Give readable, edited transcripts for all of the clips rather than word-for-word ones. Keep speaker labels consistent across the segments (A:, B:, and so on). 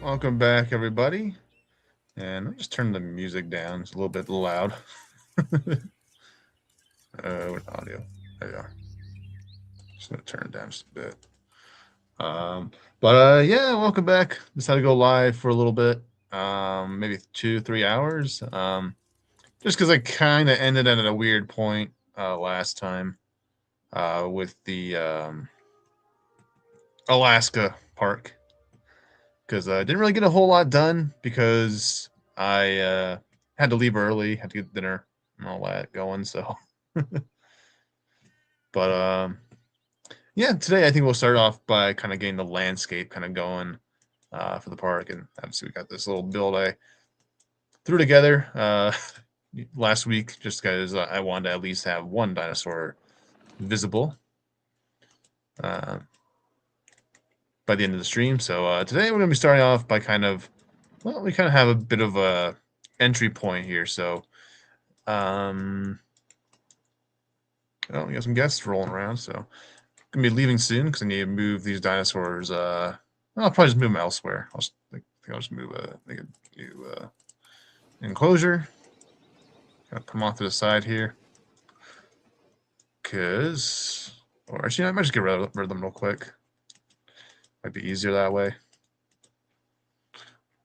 A: welcome back, everybody. And I'll just turn the music down. It's a little bit loud. With audio. There you are. Just gonna turn it down just a bit. Yeah, welcome back. Just had to go live for a little bit, maybe 2-3 hours. Just because I kind of ended at a weird point last time with the Alaska park, because I didn't really get a whole lot done because I had to leave early, had to get dinner and all that going. So, but yeah, today I think we'll start off by kind of getting the landscape kind of going for the park, and obviously we got this little build I threw together last week just because I wanted to at least have one dinosaur visible by the end of the stream. So today we're going to be starting off by we kind of have a bit of a entry point here. So, oh, we got some guests rolling around. So, I'm gonna be leaving soon because I need to move these dinosaurs. I'll probably just move them elsewhere. I think I'll just move make a new enclosure. I'll come off to the side here, or actually, I might just get rid of them real quick. Might be easier that way.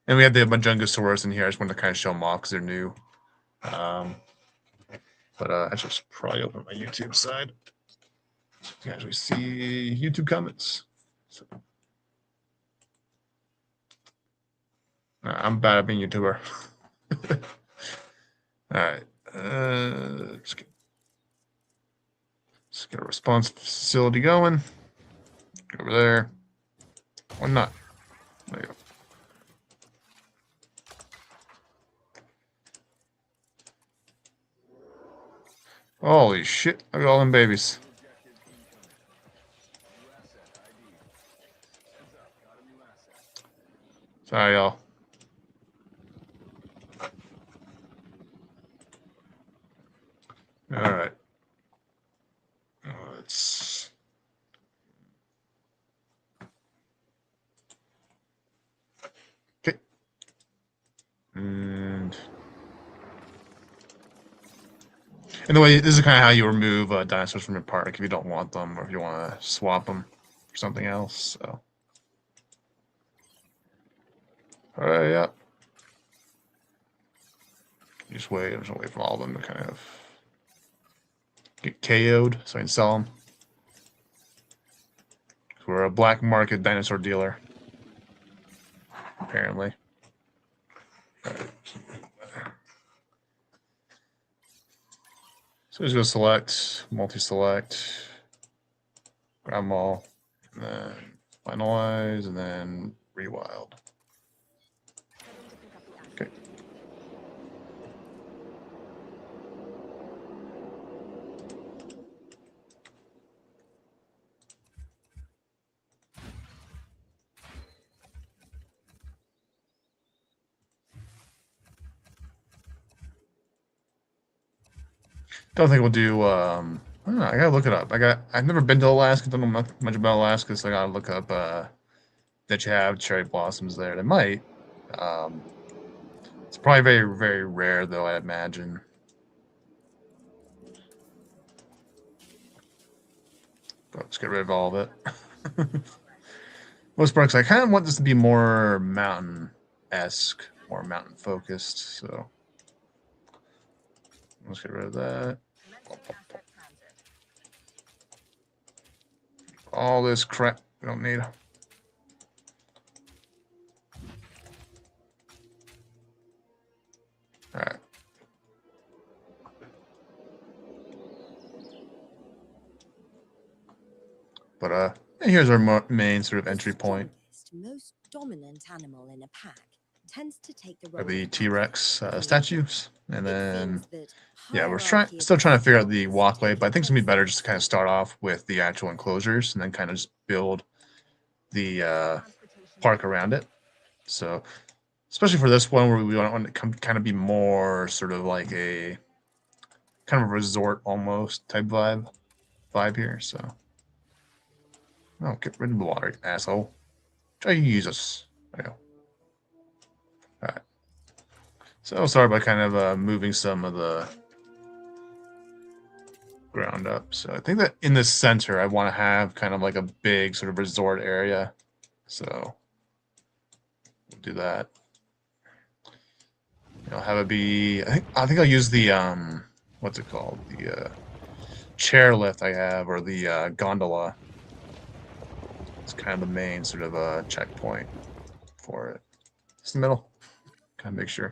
A: And we have the Majungasaurus in here. I just wanted to kind of show them off because they're new. I should probably open my YouTube side so you can actually see YouTube comments. So, I'm bad at being a YouTuber. All right. Let's get a response facility going. Go over there. Why not? There you go. Holy shit, look at all them babies. Sorry, y'all. All right. Let's... Okay. And the way, this is kind of how you remove dinosaurs from your park if you don't want them or if you want to swap them for something else. So, all right, yeah. Just wait. I'm just wait for all of them to kind of get KO'd so I can sell them. We're a black market dinosaur dealer, apparently. All right. So just go select, multi-select, grab them all, and then finalize, and then rewild. Okay. Don't think we'll do. I don't know. I gotta look it up. I've never been to Alaska. Don't know much about Alaska, so I gotta look up that you have cherry blossoms there. They might. It's probably very, very rare, though. I imagine. But let's get rid of all of it. Most parks, I kind of want this to be more mountain-esque, more mountain-focused. So let's get rid of that. All this crap we don't need. All right. But here's our main sort of entry point.
B: Most dominant animal in a pack tends to take the
A: role the T-Rex statues, and then yeah, we're still trying to figure out the walkway, but I think it's gonna be better just to kind of start off with the actual enclosures and then kind of just build the park around it. So, especially for this one, where we want it to kind of be more sort of like a kind of a resort almost type vibe here. So, oh, get rid of the water, asshole. Try to use us. There you go. So I'll start by kind of moving some of the ground up. So I think that in the center, I want to have kind of like a big sort of resort area. So we'll do that. I'll have it be. I think I'll use the what's it called? The chairlift I have, or the gondola. It's kind of the main sort of checkpoint for it. Just the middle. Kind of make sure.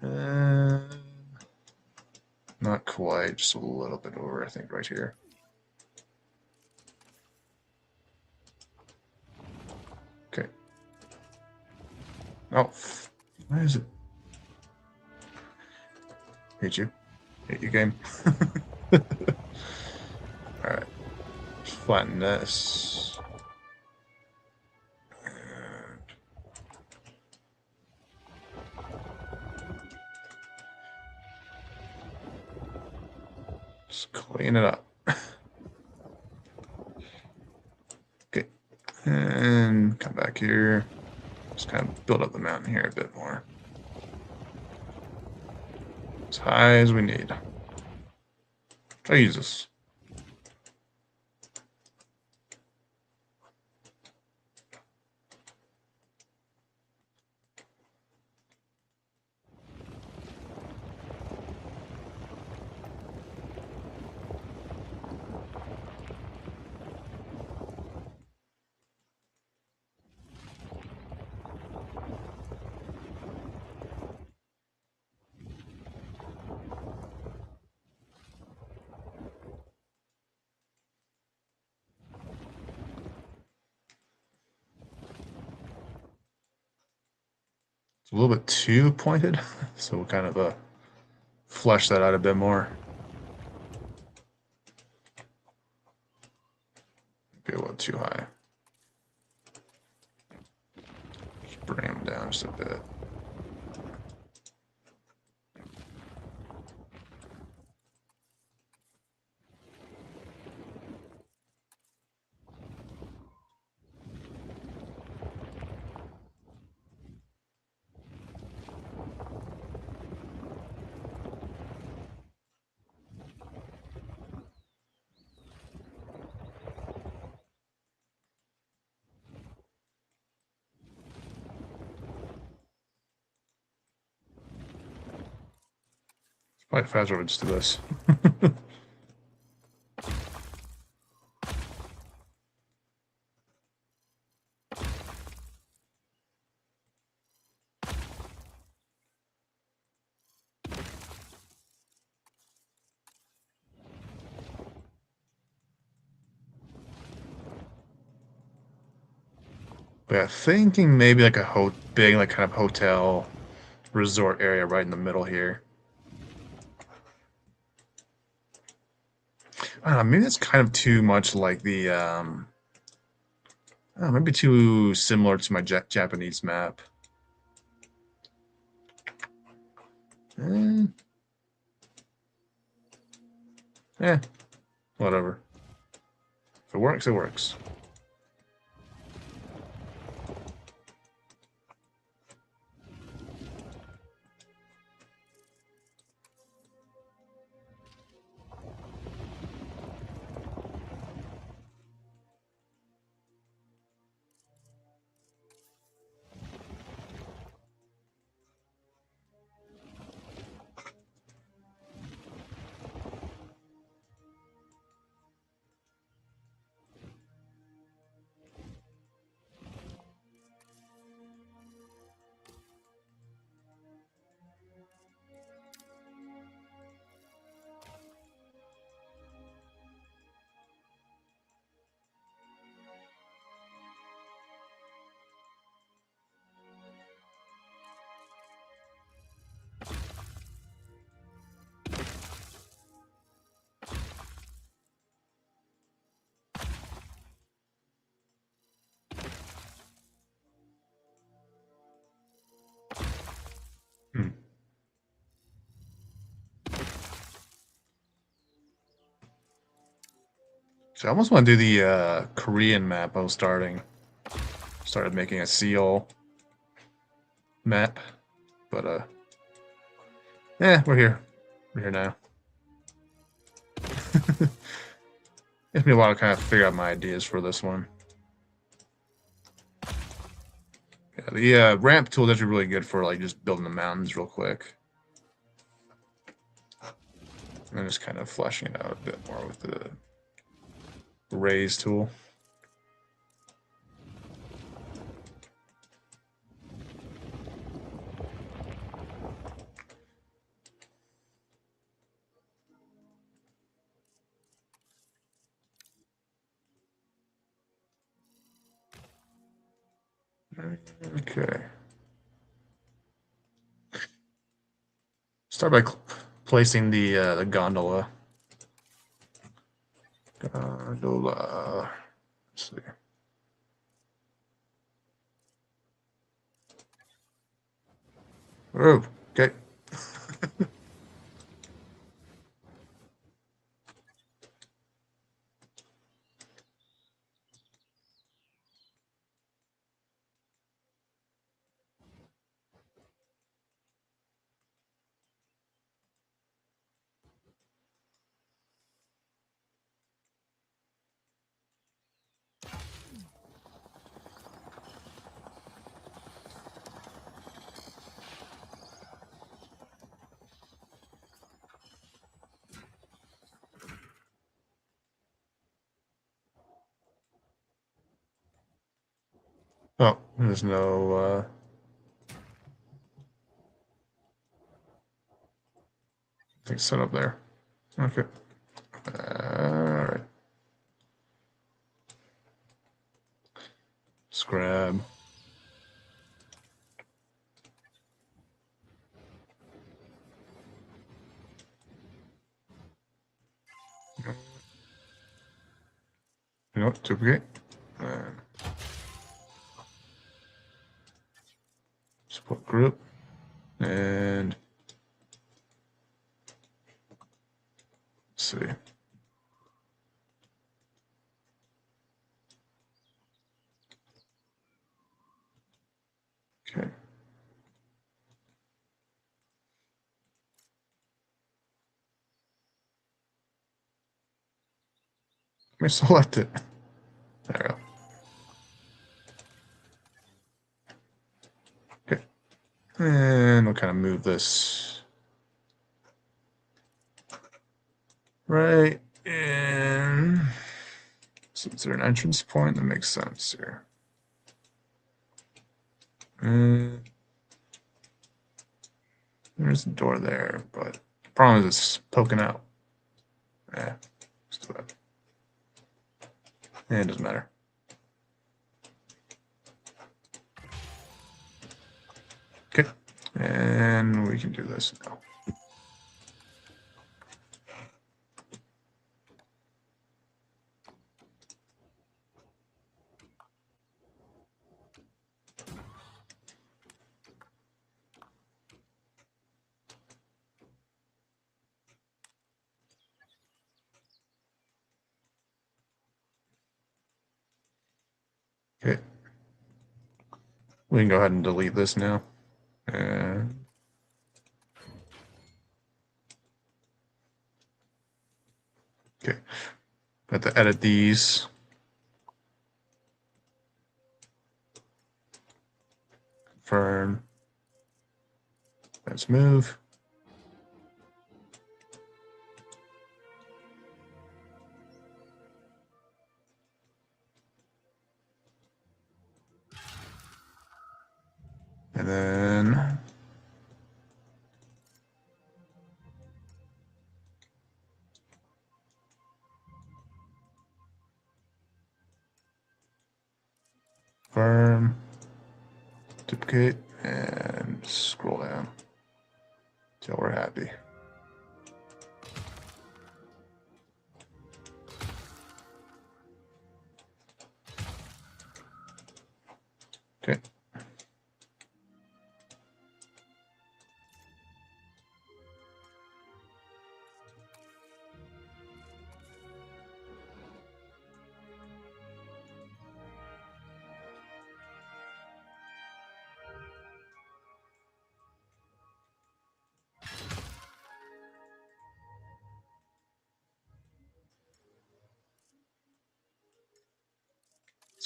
A: Uh, Not quite, just a little bit over, I think, right here. Okay. Oh, why is it? Hate you. Hate you, game. Alright. Flatten this. And just clean it up. Okay. And come back here. Just kind of build up the mountain here a bit more. As high as we need. Jesus. It's a little bit too pointed, so we'll kind of flesh that out a bit more. Maybe a little too high. Just bring them down just a bit. Probably faster if I just do this. But yeah, thinking maybe like a big, like kind of hotel resort area right in the middle here. I don't know, maybe that's kind of too much like the I don't know, maybe too similar to my Japanese map. Eh, eh, whatever. If it works, it works. Hmm. So I almost want to do the Korean map I was started making a seal map. But yeah, we're here. We're here now. Gives me a while to kind of figure out my ideas for this one. Yeah, the ramp tool is actually really good for like just building the mountains real quick. And just kind of fleshing it out a bit more with the raise tool. Okay. Start by placing the gondola. Gondola. Let's see. Oh, okay. Oh, there's no thing set up there. Okay. All right. Let's grab. You know what? Duplicate. And support group. And let's see. Okay. Let me select it. There we go. Okay. And we'll kind of move this right in. So is there an entrance point that makes sense here? And there's a door there, but the problem is it's poking out. Yeah, let's do that. Yeah, it doesn't matter. Okay, and we can do this now. Okay, we can go ahead and delete this now. And okay, have to edit these. Confirm. Let's move. And then confirm, duplicate, and scroll down till we're happy. Okay.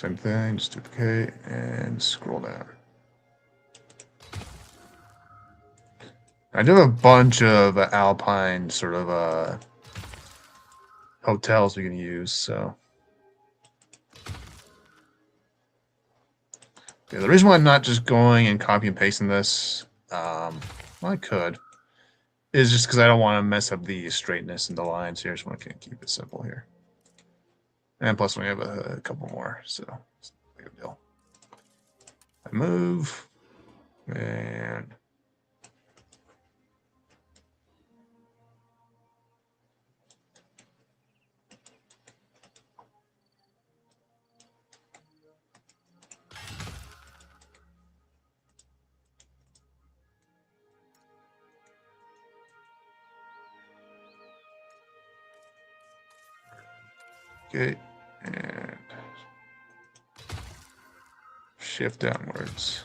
A: Same thing, just duplicate and scroll down. I do have a bunch of alpine sort of hotels we can use, so. Yeah, the reason why I'm not just going and copy and pasting this, well, I could, is just because I don't want to mess up the straightness in the lines here. I just want to keep it simple here. And plus, we have a couple more, so it's no big deal. I move, and okay, and shift downwards.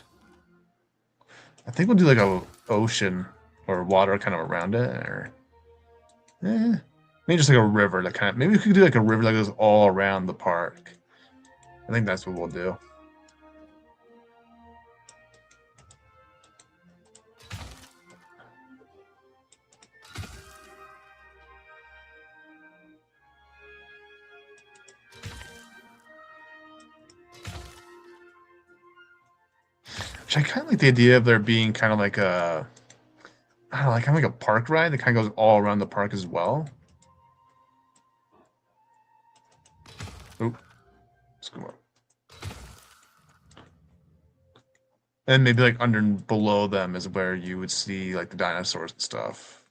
A: I think we'll do like a ocean or water kind of around it, or maybe just like a river that kind of. Maybe we could do like a river that goes all around the park. I think that's what we'll do. Which I kind of like the idea of there being kind of like a, I don't know, like kind of like a park ride that kind of goes all around the park as well. Oop, let's go up. And maybe like under and below them is where you would see like the dinosaurs and stuff.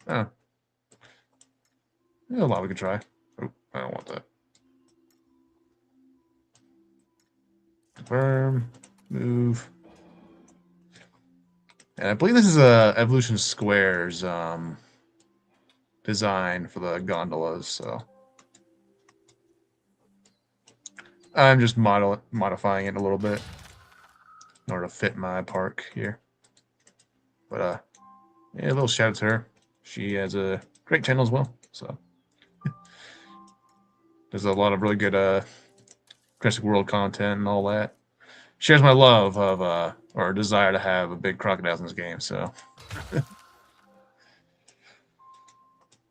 A: Oh, yeah, a lot we could try. Oh, I don't want that. Confirm, move. And I believe this is a Evolution Squares design for the gondolas, so I'm just modifying it a little bit in order to fit my park here. But yeah, a little shout out to her. She has a great channel as well, so there's a lot of really good Jurassic World content and all that. Shares my love of or desire to have a big crocodiles in this game, so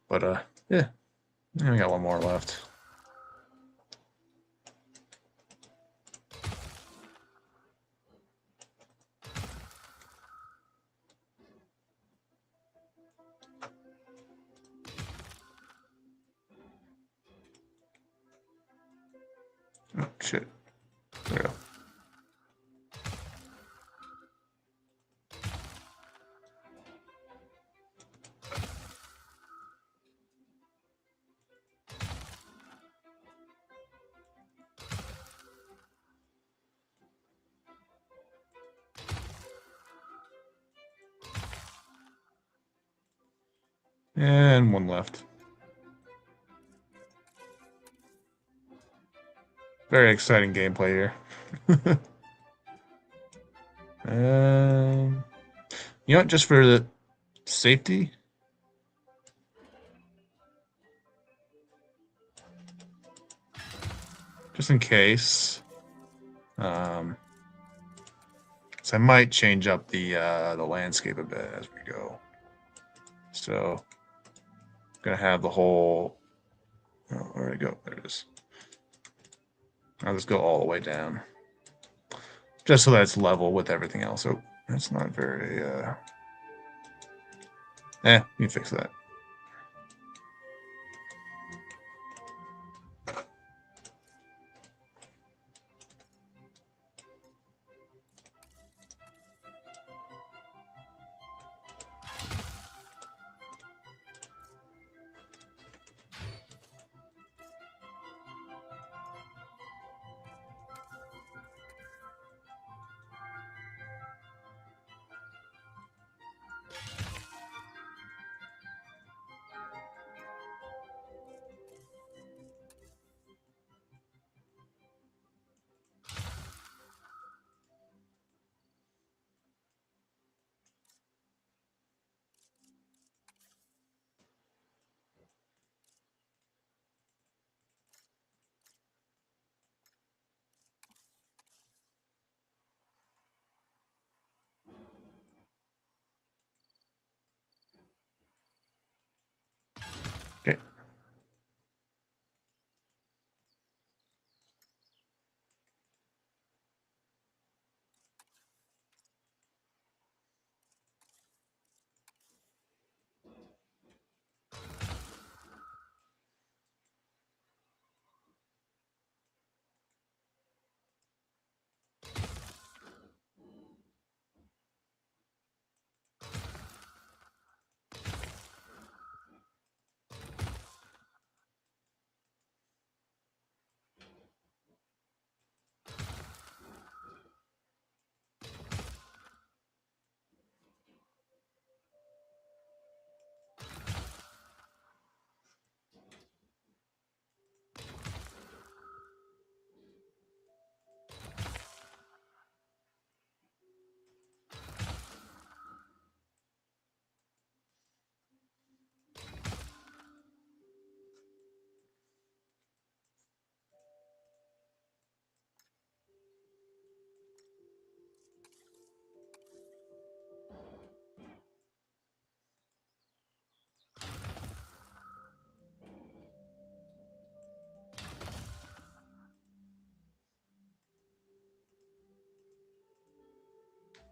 A: but yeah, we got one more left. Oh shit. There we go. And one left. Very exciting gameplay here. um, you know what? Just for the safety, just in case, so I might change up the landscape a bit as we go. So, gonna have the whole. Oh, where'd it go? There it is. I'll just go all the way down, just so that it's level with everything else. Oh, that's not very. You fix that.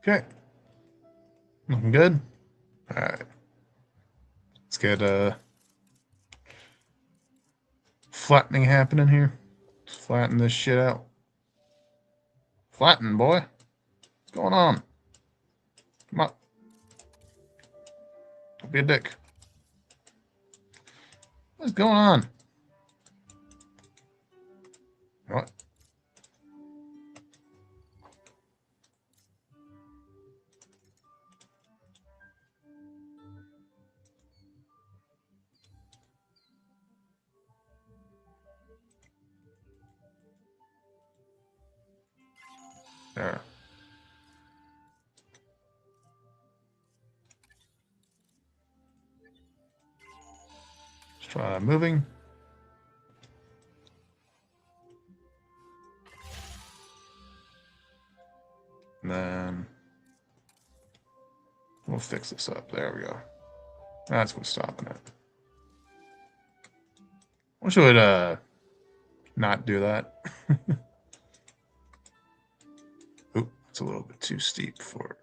A: Okay, looking good. All right, let's get flattening happening here. Let's flatten this shit out. Flatten, boy. What's going on? Come on. Don't be a dick. What's going on? What? There. Let's try moving. And then we'll fix this up. There we go. That's what's stopping it. Wish I would not do that. Oop, it's a little bit too steep for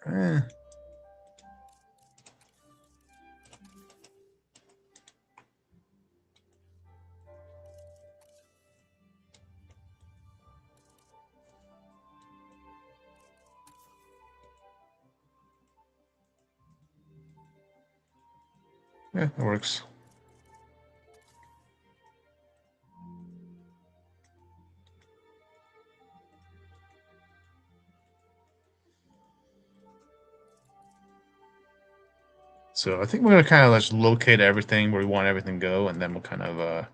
A: Yeah, that works. So I think we're gonna kind of just locate everything where we want everything to go, and then we'll kind of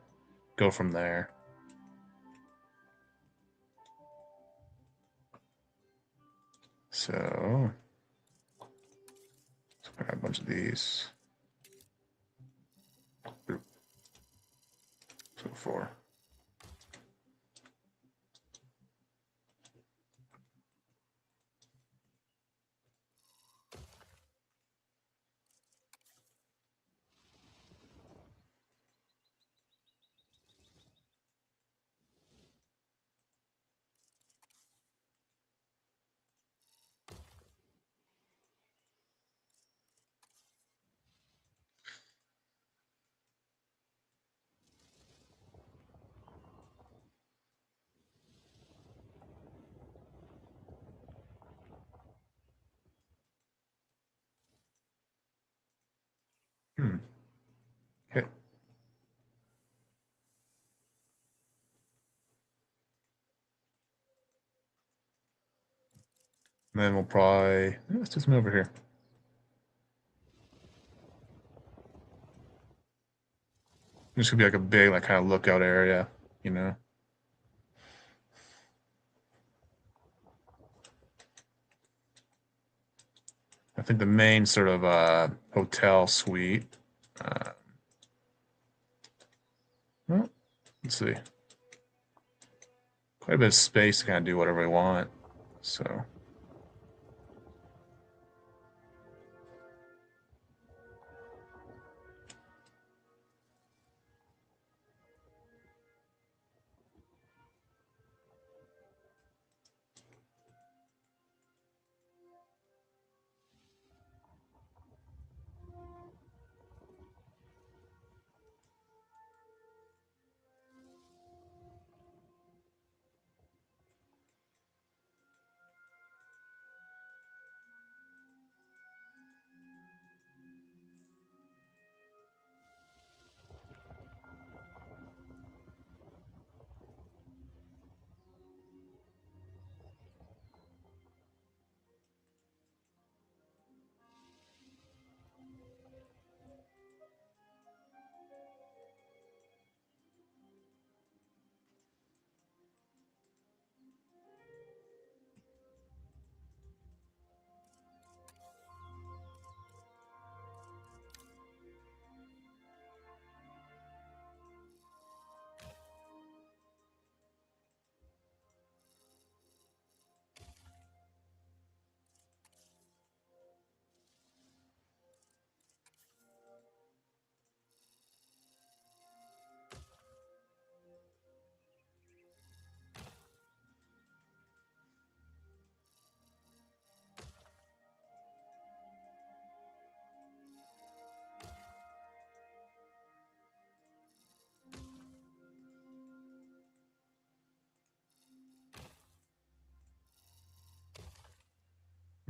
A: go from there. So let's grab a bunch of these. So 4. Hmm. Okay. And then we'll probably let's do some over here. This could be like a big, like kind of lookout area, you know. I think the main sort of hotel suite. Uh, well, let's see. Quite a bit of space to kind of do whatever we want. So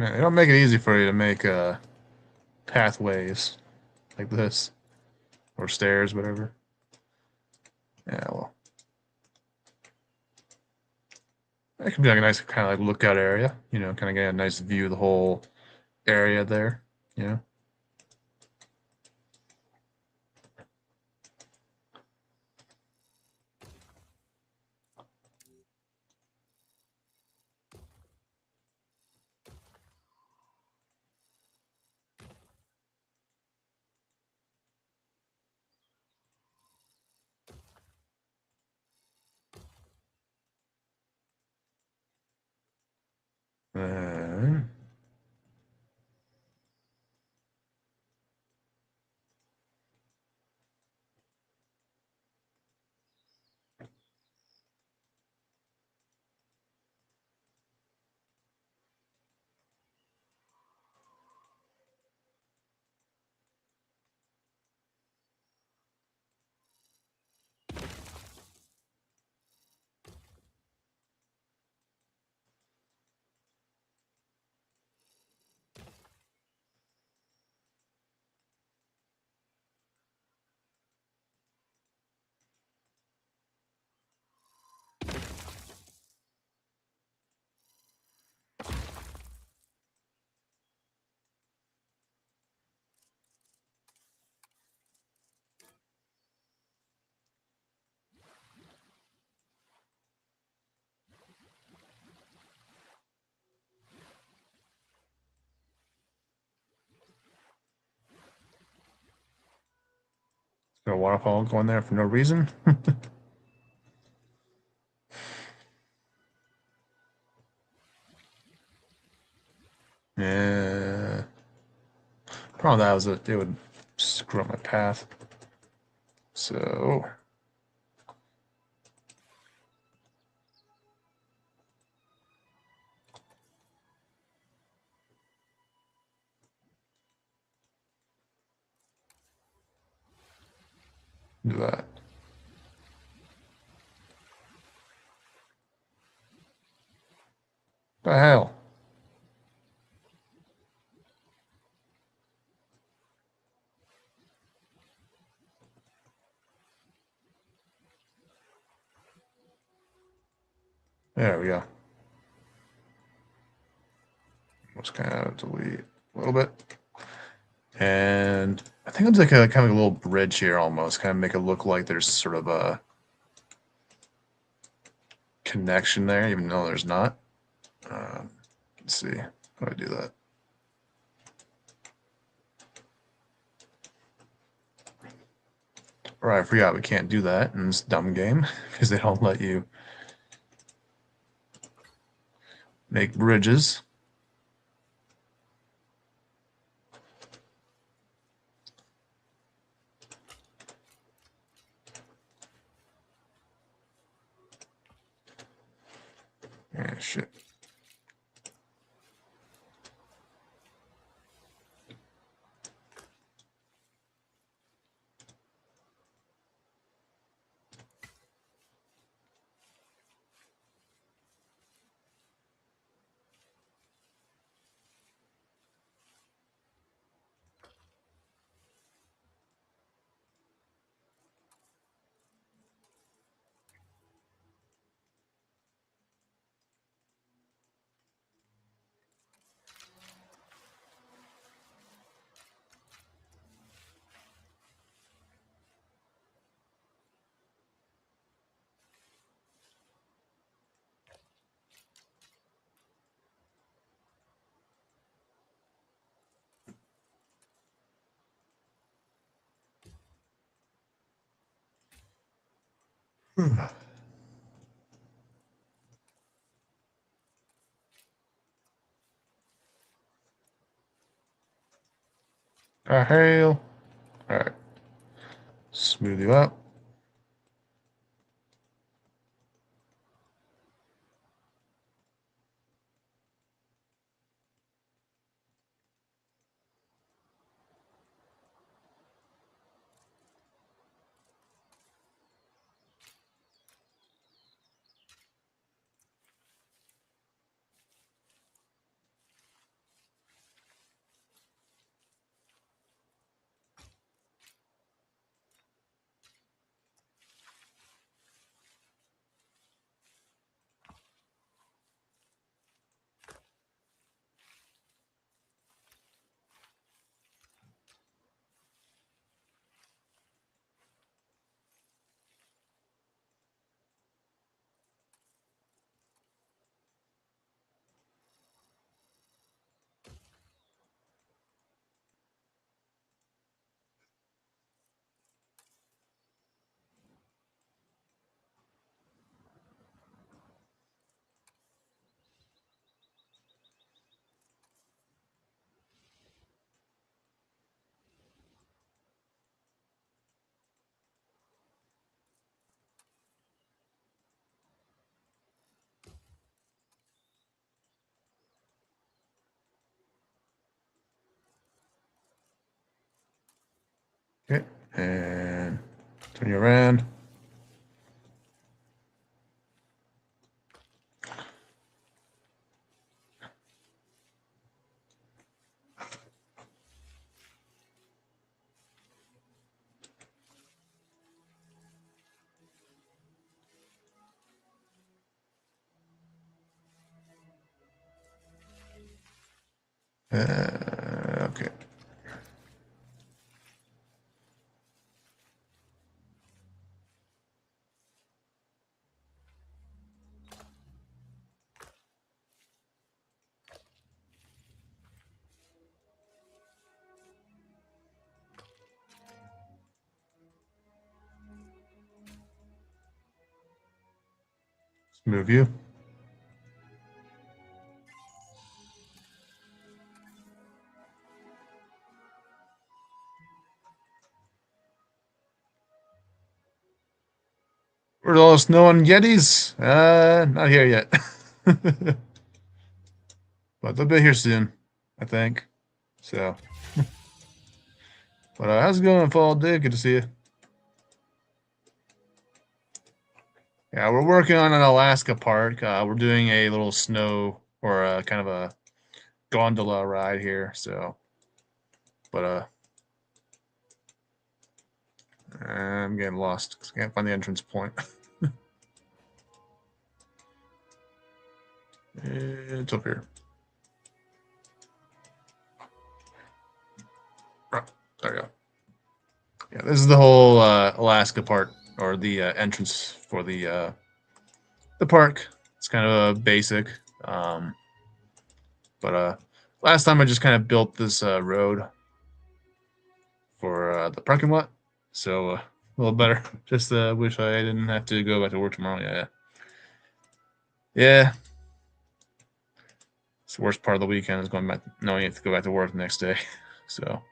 A: Man, they don't make it easy for you to make pathways like this or stairs, whatever. Yeah, well, it can be like a nice kind of like lookout area. You know, kind of get a nice view of the whole area there. You know. Uh, got a waterfall going there for no reason. Yeah. Problem with that was that it would screw up my path. So do that. The hell? There we go. Let's kind of delete a little bit. And I think it's like a kind of a little bridge here almost, kind of make it look like there's sort of a connection there, even though there's not. Let's see. How do I do that? Or I forgot we can't do that in this dumb game because they don't let you make bridges. Yeah, shit. Hail. Alright. Smooth you up. Okay, and turn you around. Okay. Let's move you. Where's all the snow and Yetis? Not here yet. But they'll be here soon, I think. So, but how's it going, Fall Dave? Good to see you. Yeah, we're working on an Alaska park. We're doing a little snow or kind of a gondola ride here. So, but I'm getting lost because I can't find the entrance point. It's up here. Oh, there you go. Yeah, this is the whole Alaska part or the entrance for the park. It's kind of a basic, um, but last time I just kind of built this road for the parking lot, so a little better. Just wish I didn't have to go back to work tomorrow. Yeah, yeah. It's the worst part of the weekend is going back, knowing you have to go back to work the next day. So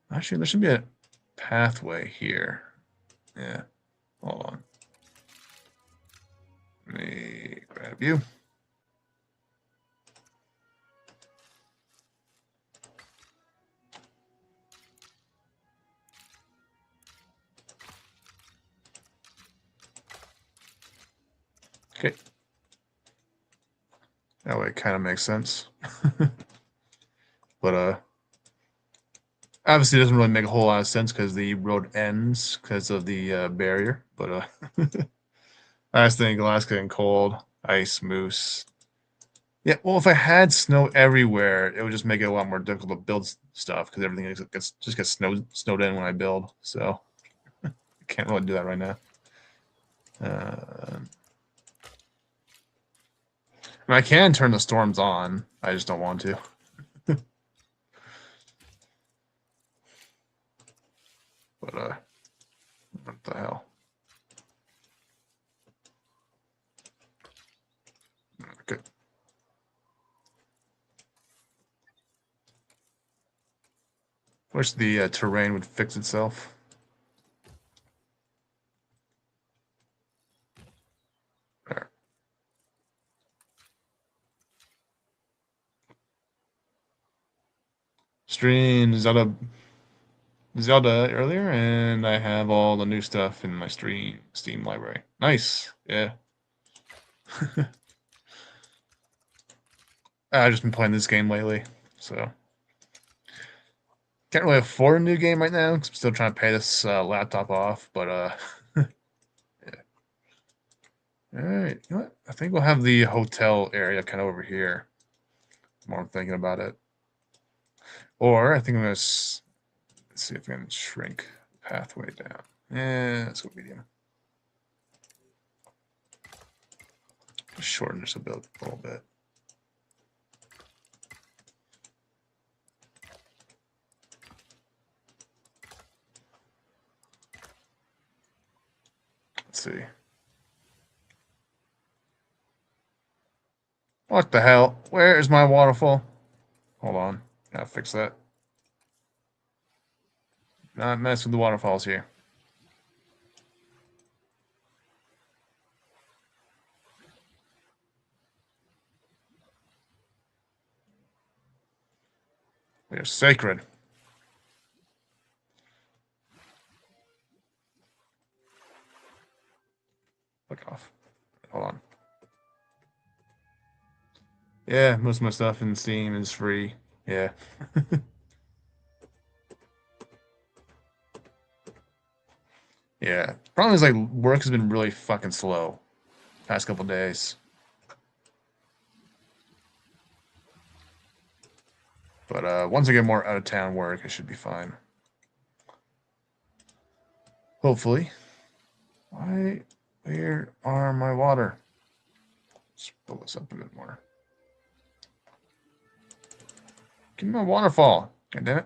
A: actually, there should be a pathway here. Yeah, hold on. Let me grab you. Okay, that way it kind of makes sense. But obviously, it doesn't really make a whole lot of sense because the road ends because of the barrier. But I just think Alaska and cold, ice, moose. Yeah, well, if I had snow everywhere, it would just make it a lot more difficult to build stuff because everything gets snowed in when I build. So I can't really do that right now. Uh, I can turn the storms on. I just don't want to. But what the hell? Okay. Wish the terrain would fix itself. There. Stream Zelda earlier, and I have all the new stuff in my Steam library. Nice. Yeah. I've just been playing this game lately, so can't really afford a new game right now because I'm still trying to pay this laptop off. But yeah. All right, you know what? I think we'll have the hotel area kind of over here. The more I'm thinking about it, or I think I'm gonna let's see if I can shrink pathway down. Yeah, let's go medium. Shorten this a little bit. Let's see. What the hell? Where is my waterfall? Hold on. Gotta fix that. Not mess with the waterfalls here. They're sacred. Click off. Hold on. Yeah, most of my stuff in Steam is free. Yeah. Yeah. Problem is, like, work has been really fucking slow past couple days. But once I get more out of town work, it should be fine. Hopefully. Where are my water? Let's pull this up a bit more. Give me my waterfall. God damn it.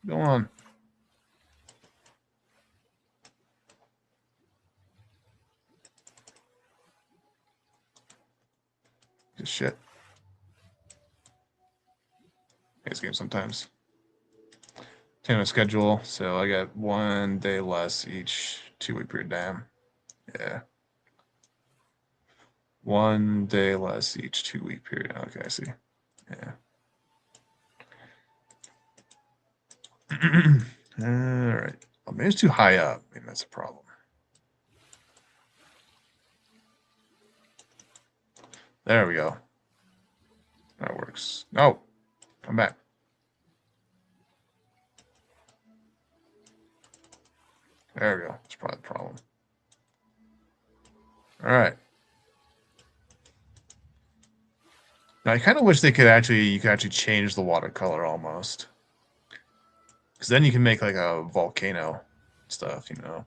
A: Go on. Just shit. This game sometimes. Time schedule. So I got 1 day less each 2-week period. Damn. Yeah. 1 day less each 2-week period. Okay, I see. Yeah. All right. Oh, maybe it's too high up. Maybe that's a problem. There we go. That works. No. Come back. There we go. That's probably the problem. All right. Now I kind of wish you could actually change the watercolor almost, because then you can make like a volcano stuff, you know.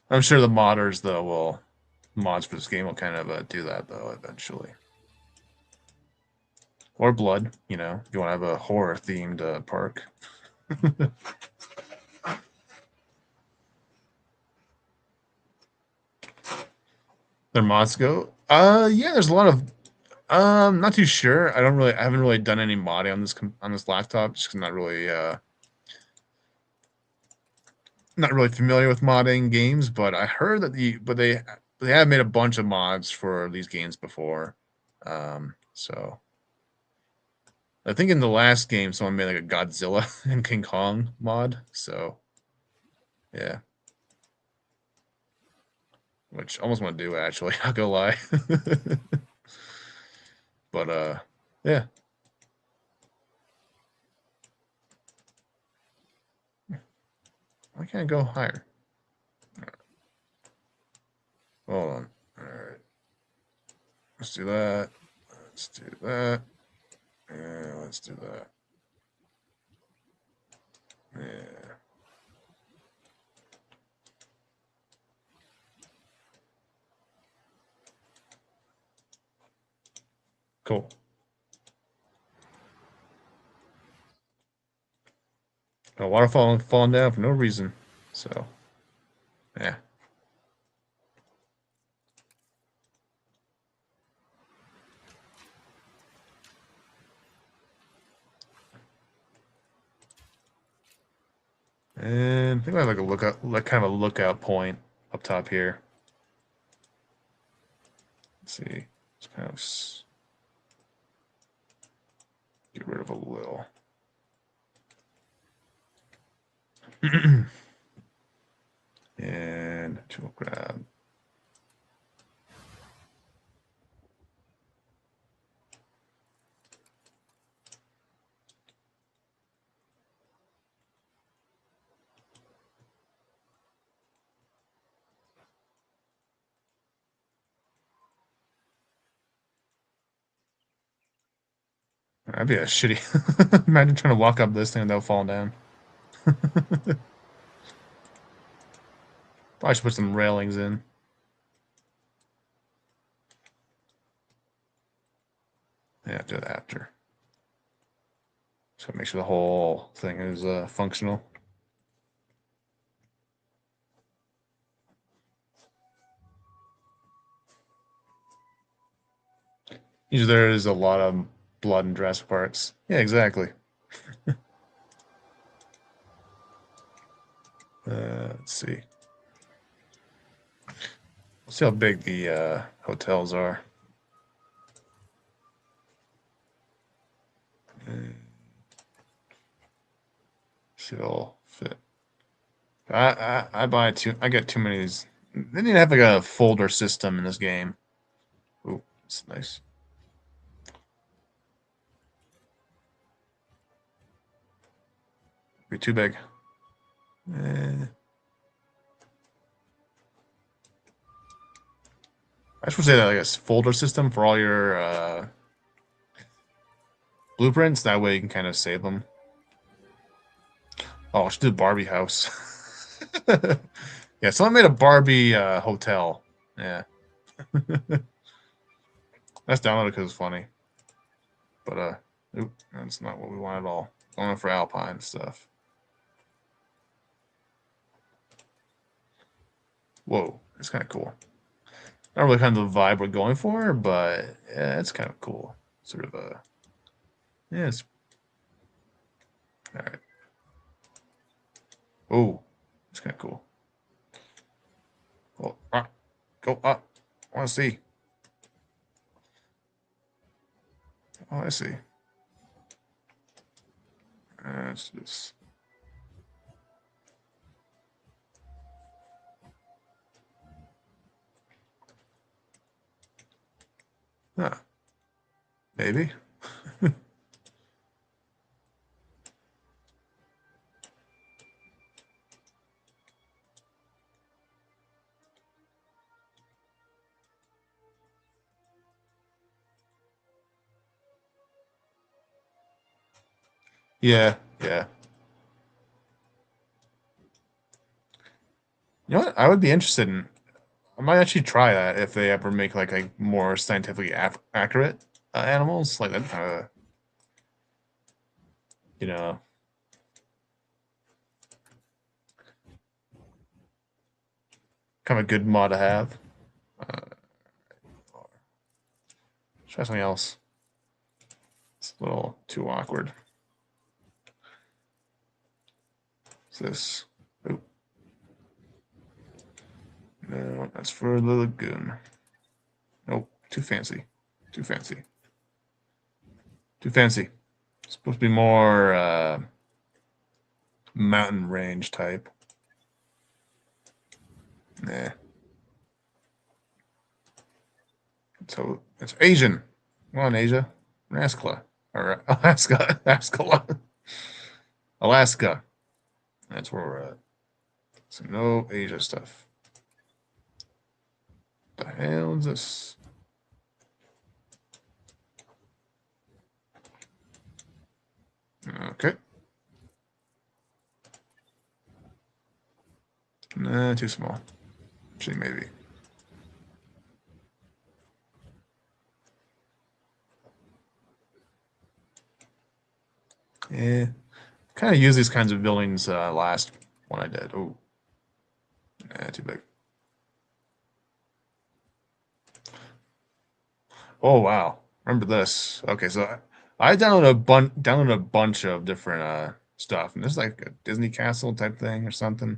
A: I'm sure the modders though will mods for this game will kind of do that though eventually. Or blood, you know, if you want to have a horror themed park. Their mods go. Yeah, there's a lot of. Not too sure. I haven't really done any modding on this laptop, just 'cause I'm not really familiar with modding games. But I heard that they have made a bunch of mods for these games before. So I think in the last game, someone made like a Godzilla and King Kong mod. So yeah, which I almost want to do actually. Not gonna lie. But yeah. Why can't I go higher? Hold on. All right. Let's do that. Let's do that. Yeah, let's do that. Yeah. Cool. A waterfall falling down for no reason. So, yeah. And I think I have like a lookout, like kind of a lookout point up top here. Let's see. Let's kind of get rid of a little. And tool grab. That'd be a shitty. Imagine trying to walk up this thing without falling down. Probably should put some railings in. Yeah, do that after. So make sure the whole thing is functional. Usually there is a lot of blood in Jurassic Parks. Yeah, exactly. Let's see. Let's see how big the hotels are. See if it'll fit. I buy too. I get too many of these. They need to have like a folder system in this game. Ooh, it's nice. Be too big. Eh. I should say that like a folder system for all your blueprints. That way you can kind of save them. Oh, I should do Barbie house. Yeah, someone made a Barbie hotel. Yeah. That's downloaded because it's funny. But oop, that's not what we want at all. Going for Alpine stuff. Whoa, it's kind of cool. Not really kind of the vibe we're going for, but yeah, it's kind of cool. Sort of a yeah, it's all right. Oh, it's kind of cool. Well, go up. I want to see. Oh, I see. It's just huh, maybe. Yeah, yeah. You know what? I would be interested in. I might actually try that if they ever make like more scientifically accurate animals like that. You know, kind of a good mod to have. Uh, try something else. It's a little too awkward. What's this? Oop. No, that's for the lagoon. Nope, too fancy. Too fancy. Too fancy. It's supposed to be more mountain range type. Nah. So it's Asian. Come on, Asia. Alaska. Or Alaska. Alaska. Alaska. That's where we're at. So no Asia stuff. What the hell is this? Okay. Nah, too small. Actually, maybe. Yeah. Kind of use these kinds of buildings last one I did. Oh, nah, too big. Oh wow. Remember this? Okay, so I downloaded a bunch of different stuff, and this is like a Disney castle type thing or something.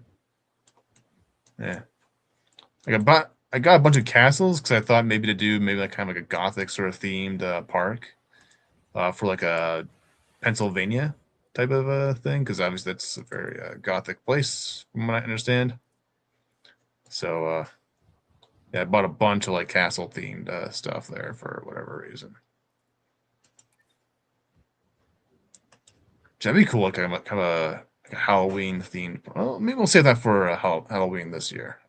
A: Yeah. I got a bunch of castles because I thought maybe to do maybe like kind of like a gothic sort of themed park for like a Pennsylvania type of thing because obviously that's a very gothic place from what I understand. So yeah, I bought a bunch of like castle themed stuff there for whatever reason. That'd be cool, like like a Halloween themed. Well, maybe we'll save that for Halloween this year.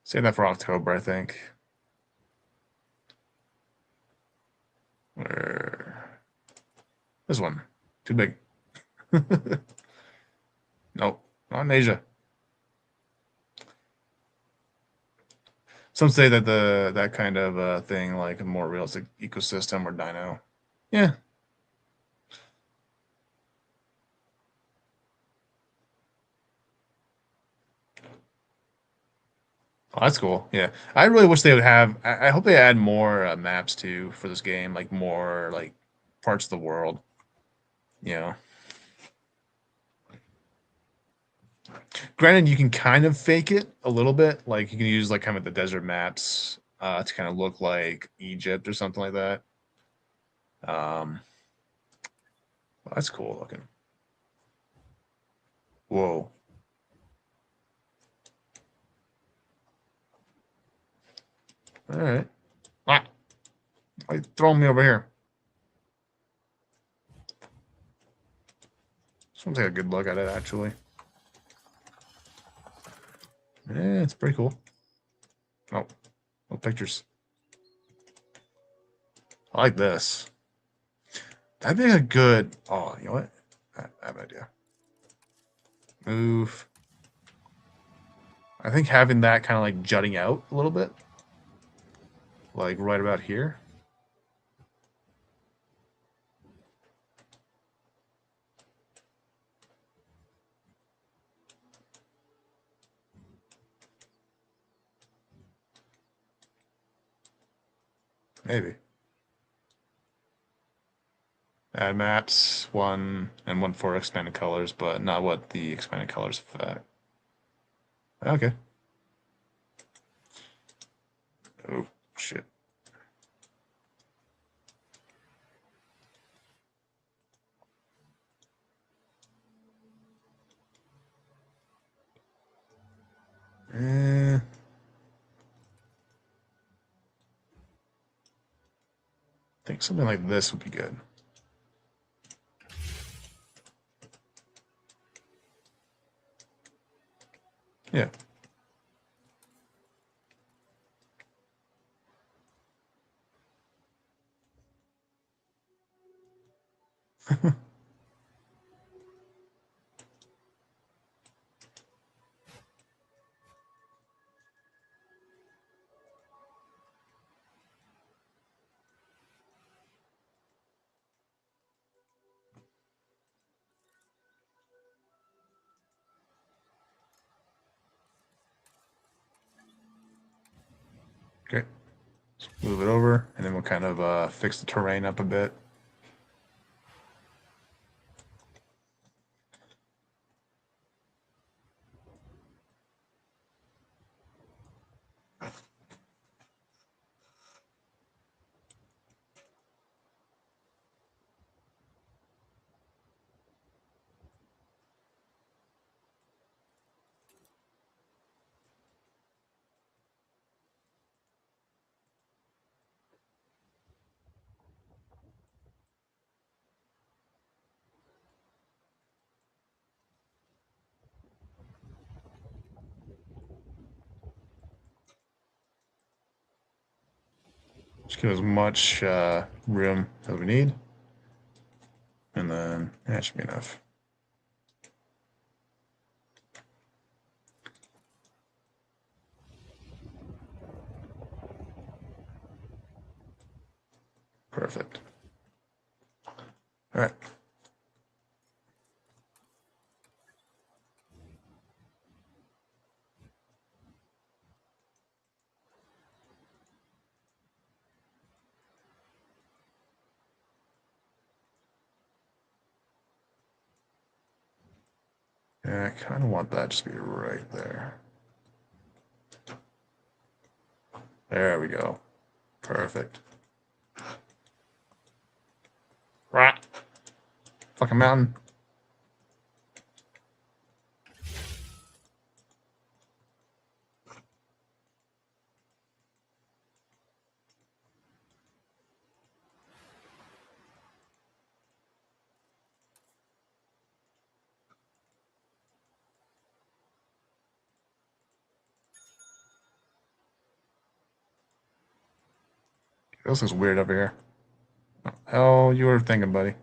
A: Save that for October, I think. Or this one, too big. Nope, not in Asia. Some say that the that kind of thing, like a more realistic ecosystem or dino. Yeah, oh, that's cool. Yeah, I really wish they would have. I hope they add more maps too for this game, like more like parts of the world. You know, granted, you can kind of fake it a little bit. Like you can use like kind of the desert maps to kind of look like Egypt or something like that. Well, that's cool looking. Whoa. All right. Ah, why you throwing me over here? Just want to take a good look at it, actually. Yeah, it's pretty cool. Oh, no pictures. I like this. That'd be a good. Oh, you know what? I have an idea. Move. I think having that kind of like jutting out a little bit, like right about here. Maybe. Add maps, one and one for expanded colors, but not what the expanded colors affect. Okay. Oh, shit. I think something like this would be good. Yeah. Okay. Let's move it over, and then we'll kind of fix the terrain up a bit. Just give as much room as we need, and then that should be enough. Perfect. All right. Yeah, I kind of want that just to be right there. There we go. Perfect. Right. Fucking mountain. This is weird over here. Hell, you were thinking, buddy.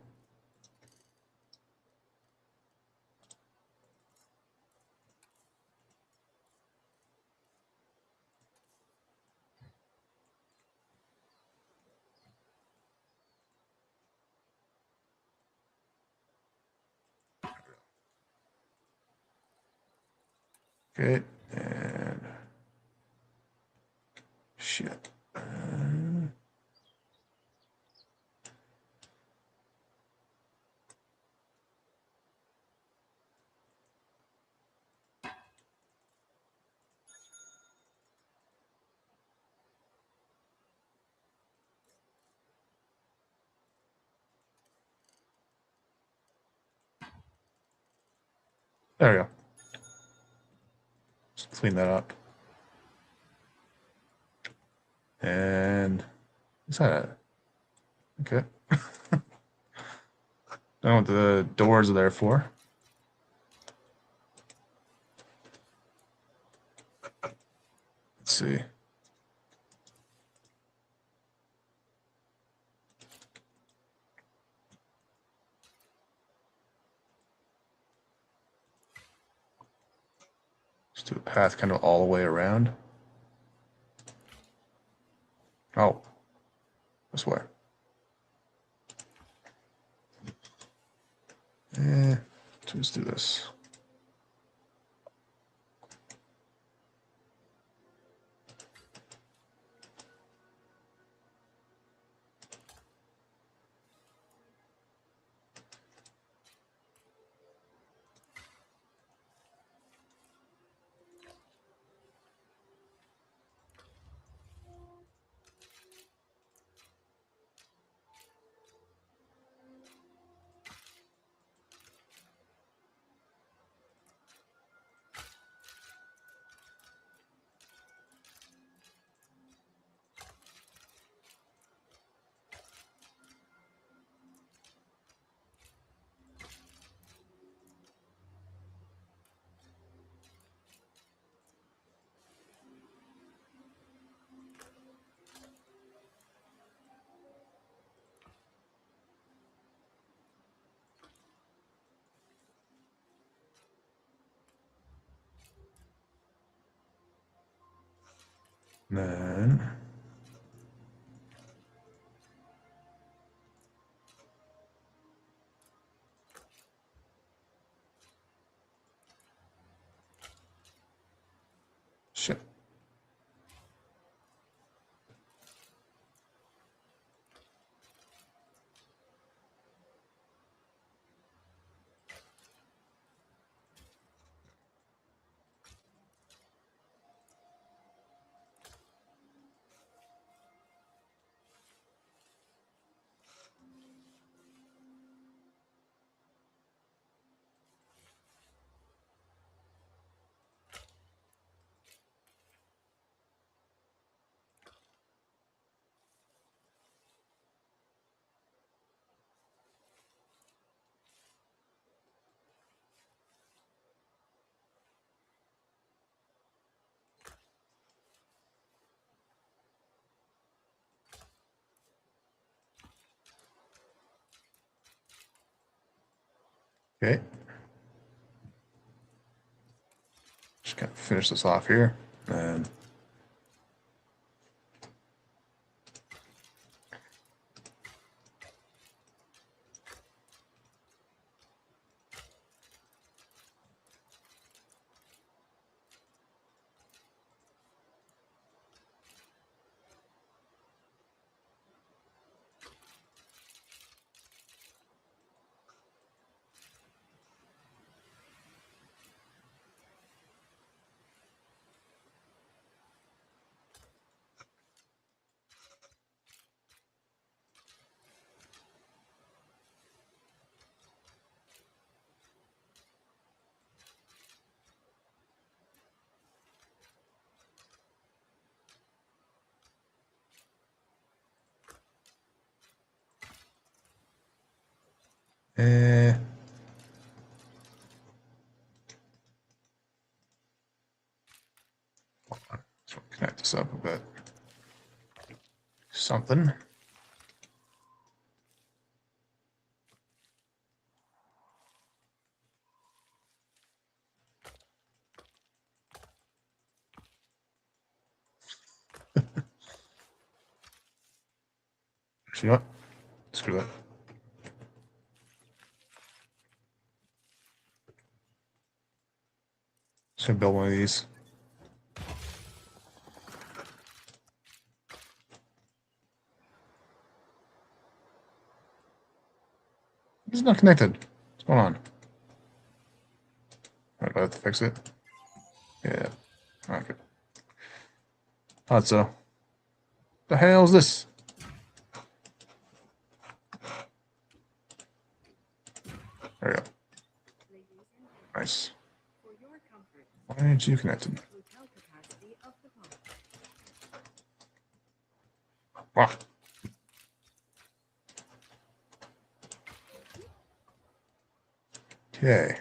A: Okay, and shit. There we go. Just clean that up. And what's that? Okay. I don't know what the doors are there for. Let's see. Just do a path kind of all the way around. Oh, this way. Just do this. And then shit. Okay. Just kind of finish this off here. And eh, so connect this up a bit. Something. You know what? Screw that. Just gonna build one of these. It's not connected. What's going on? Alright, do I have to fix it? Yeah. Okay. Thought so. The hell is this? There we go. Nice. Why aren't you connected?
B: Hotel capacity of the park.
A: Wow. Okay.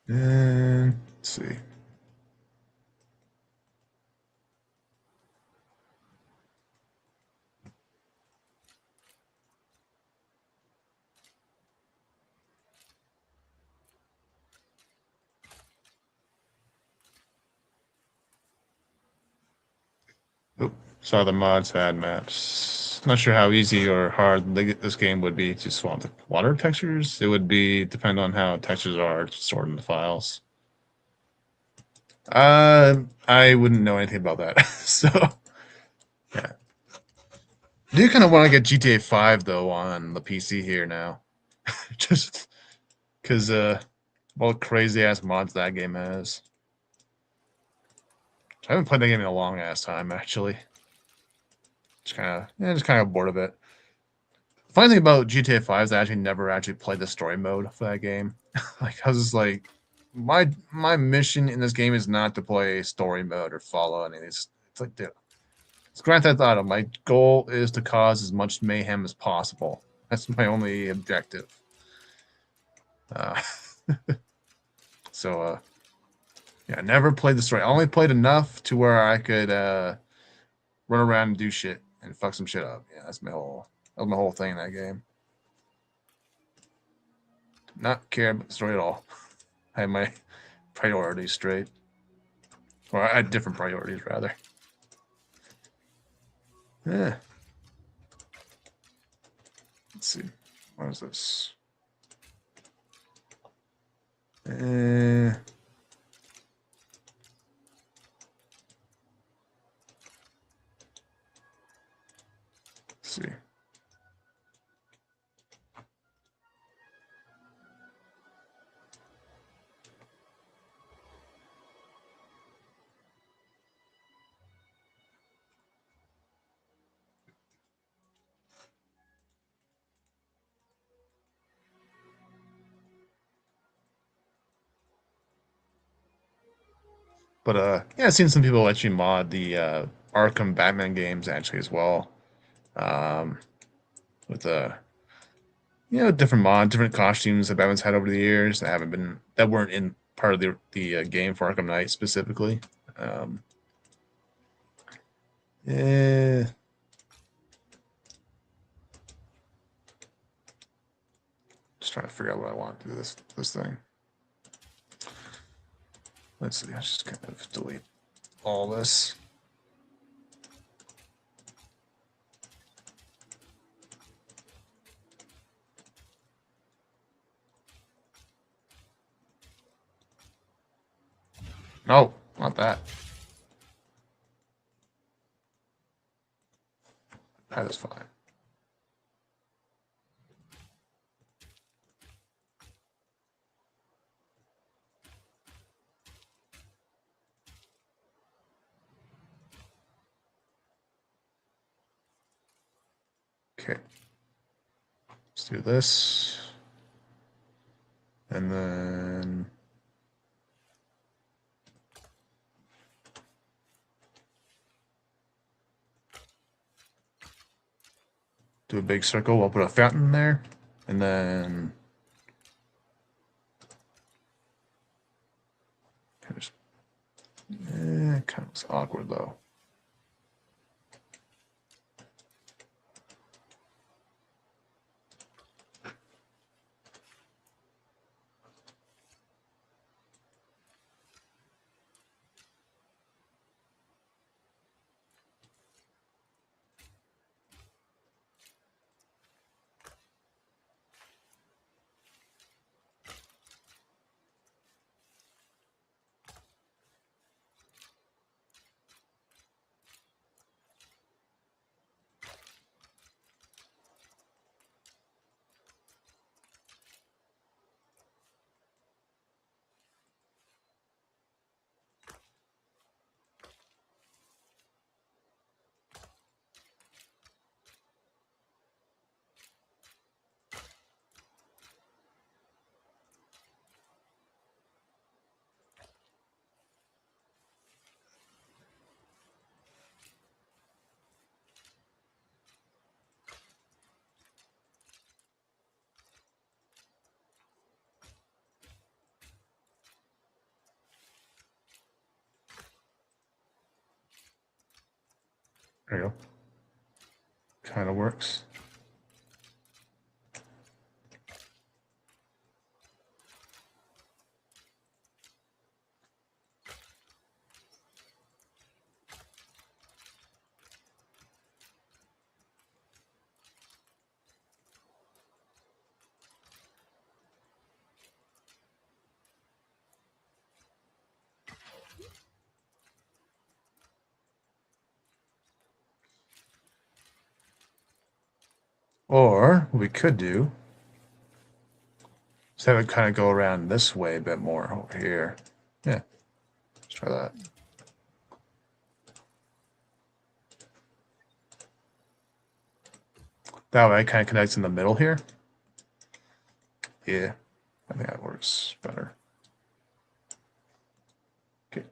A: And let's see. Oop. Saw the mods had maps. Not sure how easy or hard this game would be to swap the water textures. It would be depend on how textures are stored in the files. I wouldn't know anything about that. So yeah. I do kind of want to get GTA 5 though on the PC here now. Just because all the crazy ass mods that game has. I haven't played that game in a long ass time actually. Just kind of bored of it. Funny thing about GTA 5 is I actually never actually played the story mode for that game. Like I was just like, my mission in this game is not to play story mode or follow any of these. It's like, dude, it's Grand Theft Auto. My goal is to cause as much mayhem as possible. That's my only objective. Uh, so yeah, I never played the story. I only played enough to where I could run around and do shit and fuck some shit up. Yeah, that was my whole thing in that game. Not care about the story at all. I had my priorities straight. Or I had different priorities rather. Yeah. Let's see. What is this? Let's see. But yeah, I've seen some people actually mod the Arkham Batman games actually as well. Um, with different different costumes that Batman's had over the years that weren't in part of the game for Arkham Knight specifically. Um, yeah, just trying to figure out what I want to do this thing. Let's see. Let's just kind of delete all this. No, not that. That is fine. Okay. Let's do this. And then do a big circle. I'll put a fountain there. And then kind of looks awkward though. There you go. Kind of works. Or what we could do is have it kind of go around this way a bit more over here. Yeah, let's try that. That way it kind of connects in the middle here. Yeah, I think that works better. Okay.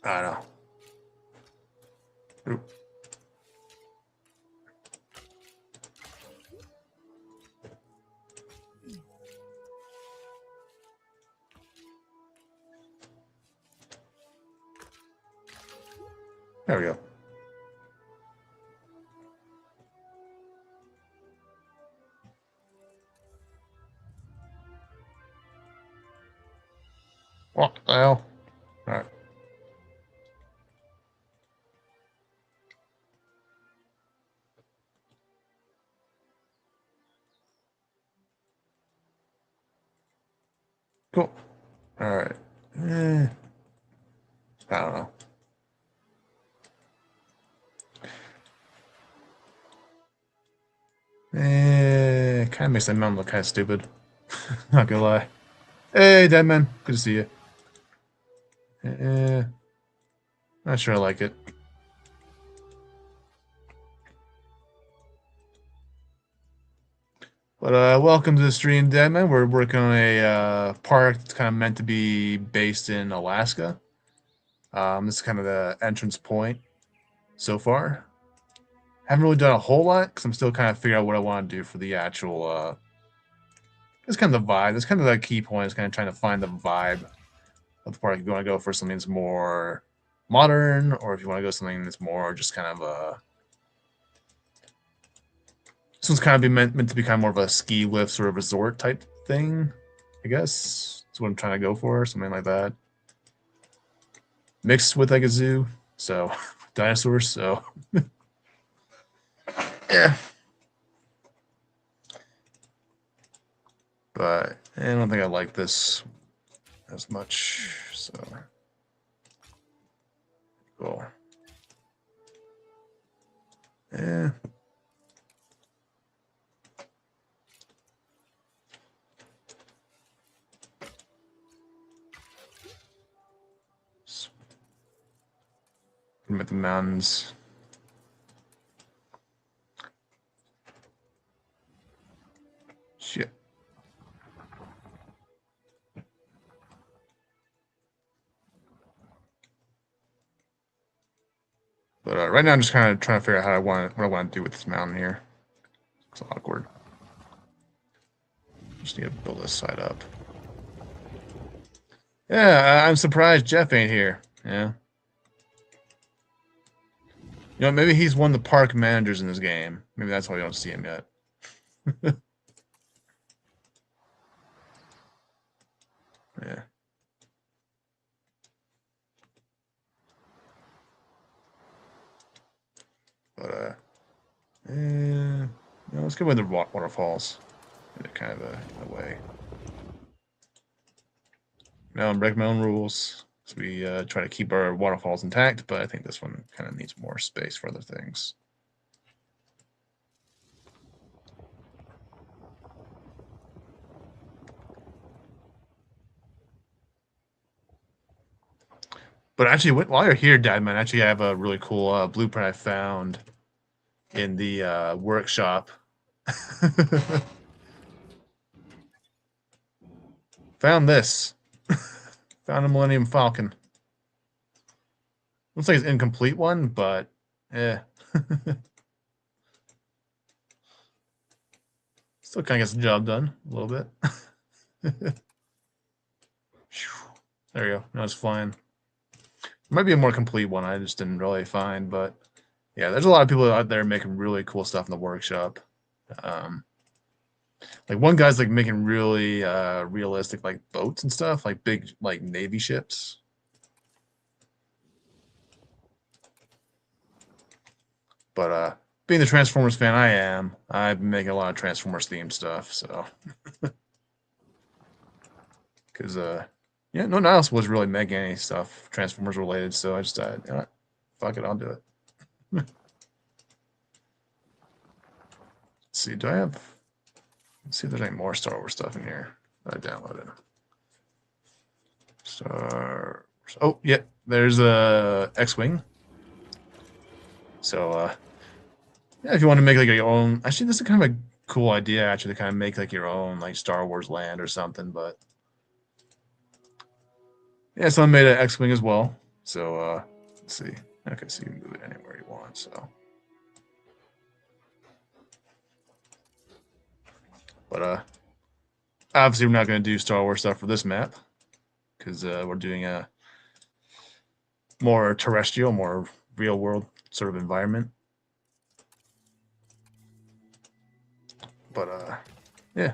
A: I don't know. Oop. There we go. What the hell? All right. Cool. All right. I don't know. Kind of makes that mountain look kind of stupid. Not gonna lie. Hey, Deadman. Good to see you. Not sure I like it. But welcome to the stream, Deadman. We're working on a park that's kind of meant to be based in Alaska. This is kind of the entrance point so far. Haven't really done a whole lot because I'm still kind of figuring out what I want to do for the actual. It's kind of the vibe. That's kind of the key point. Is kind of trying to find the vibe of the park. If you want to go for something that's more modern, or if you want to go something that's more just kind of this one's kind of meant to be kind of more of a ski lift sort of resort type thing, I guess. That's what I'm trying to go for, something like that. Mixed with like a zoo, so dinosaurs, so yeah. But I don't think I like this as much, so cool. Yeah. At the mountains. Shit. But right now I'm just kind of trying to figure out what I want to do with this mountain here. It's awkward. Just need to build this side up. Yeah, I'm surprised Jeff ain't here. Yeah. You know, maybe he's one of the park managers in this game. Maybe that's why we don't see him yet. Yeah. But let's go with the waterfalls in a kind of a way. Now I'm breaking my own rules. So we try to keep our waterfalls intact, but I think this one kind of needs more space for other things. But actually, while you're here, Dadman, actually I have a really cool blueprint I found in the workshop. Found this. Found a Millennium Falcon. Looks like it's an incomplete one, but yeah. Still kind of gets the job done a little bit. There you go. Now it's flying. Might be a more complete one. I just didn't really find, but yeah, there's a lot of people out there making really cool stuff in the workshop. Like one guy's like making really realistic like boats and stuff, like big like navy ships. But being the Transformers fan I am, I've been making a lot of Transformers themed stuff. So because yeah, no one else was really making any stuff Transformers related, so I just you know what? Fuck it, I'll do it. Let's see, do I have? Let's see if there's any more Star Wars stuff in here that I downloaded. Star. Oh, yeah, there's a X-wing. So yeah, if you want to make like your own, actually, this is kind of a cool idea actually to kind of make like your own like Star Wars land or something. But yeah, someone made an X-wing as well. So let's see. Okay, so you can move it anywhere you want. So, but obviously we're not going to do Star Wars stuff for this map because we're doing a more terrestrial, more real world sort of environment. But yeah.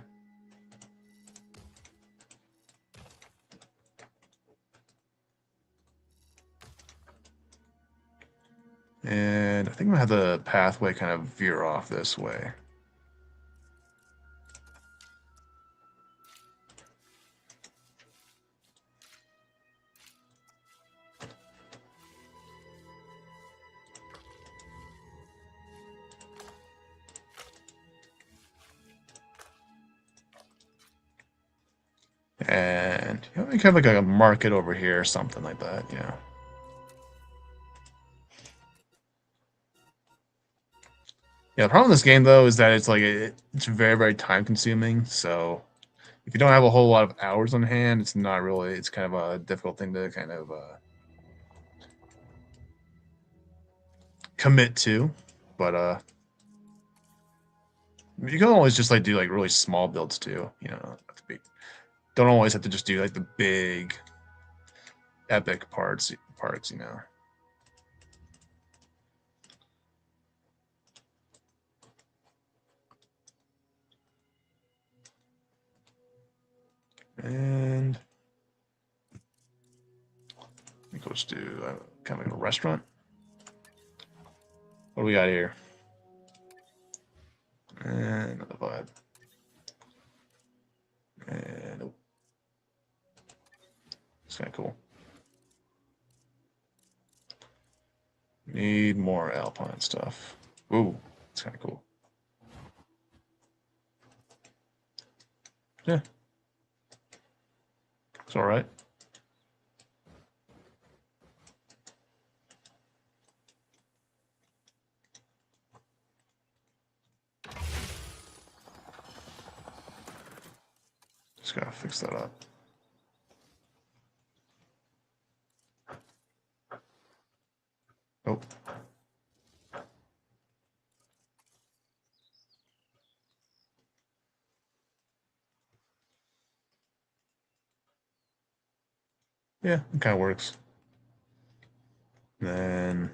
A: And I think I'm gonna have the pathway kind of veer off this way. And you know, we kind of like a market over here or something like that, you know. Yeah, the problem with this game though is that it's like it's very, very time consuming. So if you don't have a whole lot of hours on hand, it's not really, it's kind of a difficult thing to kind of commit to. But you can always just like do like really small builds too, you know. Don't always have to just do like the big epic parts, you know. And I think let's do kind of like a restaurant. What do we got here? And another vibe. And oh, it's kind of cool. Need more alpine stuff. Ooh, it's kind of cool. Yeah, it's all right. Just gotta fix that up. Oh, yeah, it kind of works. Then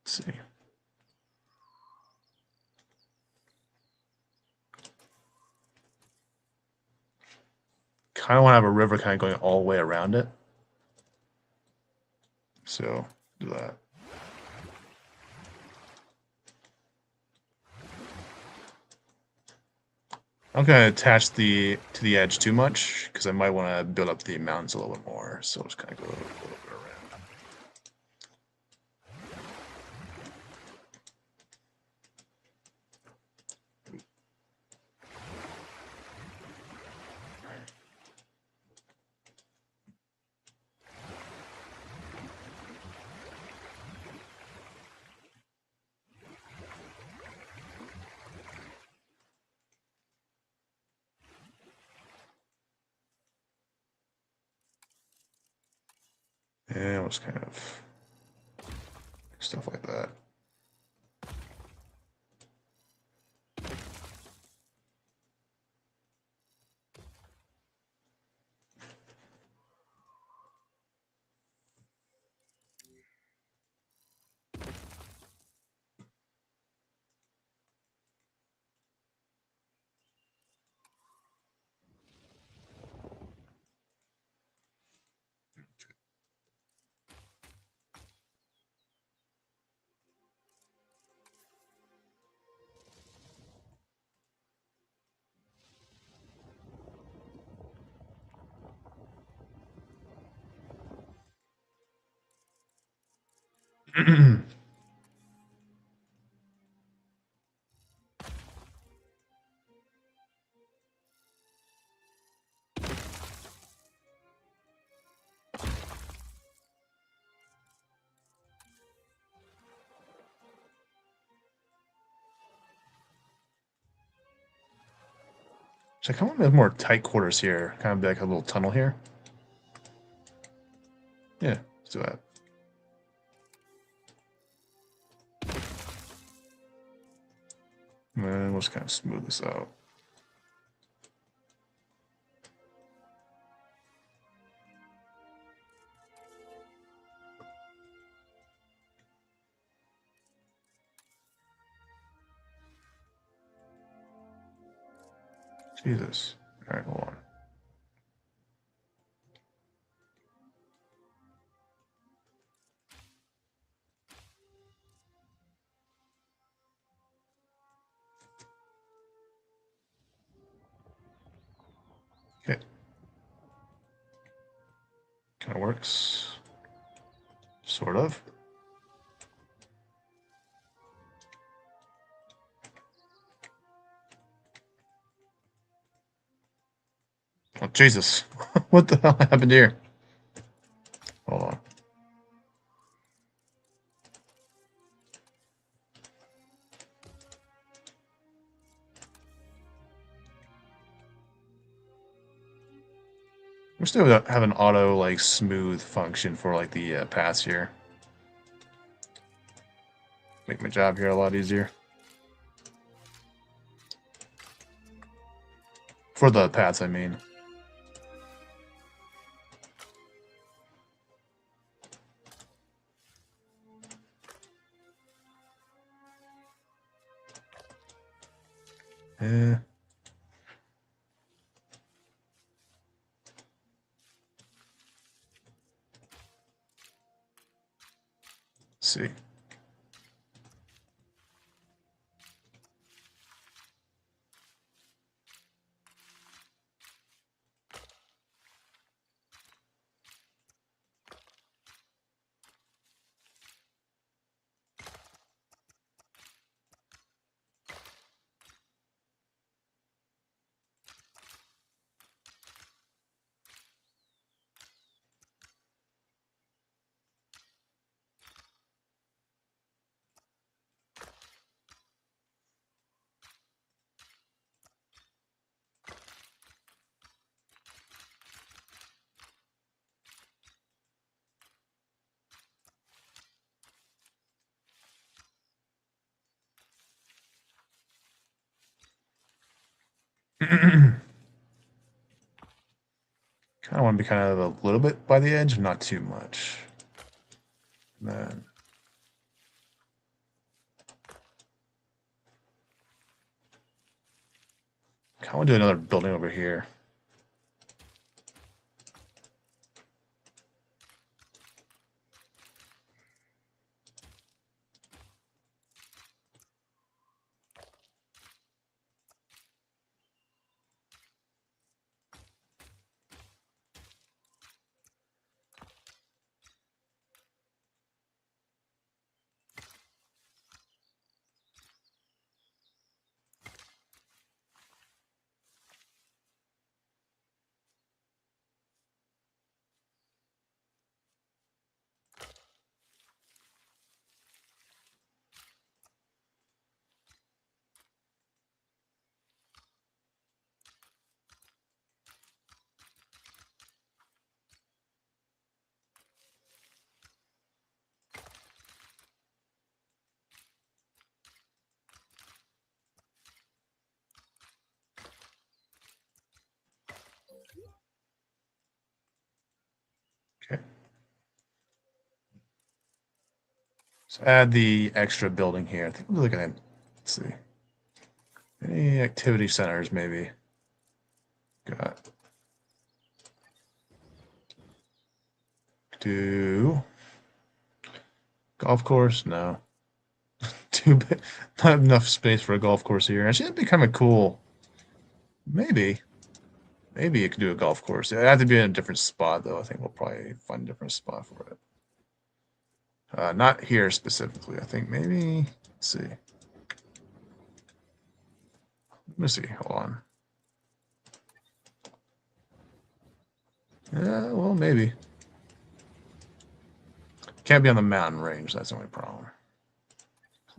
A: let's see. Kind of want to have a river kind of going all the way around it. So do that. I'm gonna attach the to the edge too much because I might want to build up the mountains a little bit more. So I'll just kind of go a little bit around. And just kind of stuff like that. So I kind of want more tight quarters here. Kind of be like a little tunnel here. Yeah, let's do that. And we'll just kind of smooth this out. Jesus. All right, hold on. Okay. Kind of works. Sort of. Oh, Jesus. What the hell happened here? Hold on. We still have an auto like smooth function for like the paths here. Make my job here a lot easier. For the paths, I mean. Eh. Let's see. Kind of want to be kind of a little bit by the edge, not too much. And then kind of want to do another building over here. Okay. So add the extra building here. I think we'll look at, let's see. Any activity centers, maybe. Got do golf course? No. Too big. Not enough space for a golf course here. Actually, that'd be kind of cool. Maybe. Maybe you could do a golf course. It'd have to be in a different spot, though. I think we'll probably find a different spot for it. Not here specifically. I think maybe. Let's see. Let me see. Hold on. Yeah, well, maybe. Can't be on the mountain range. That's the only problem.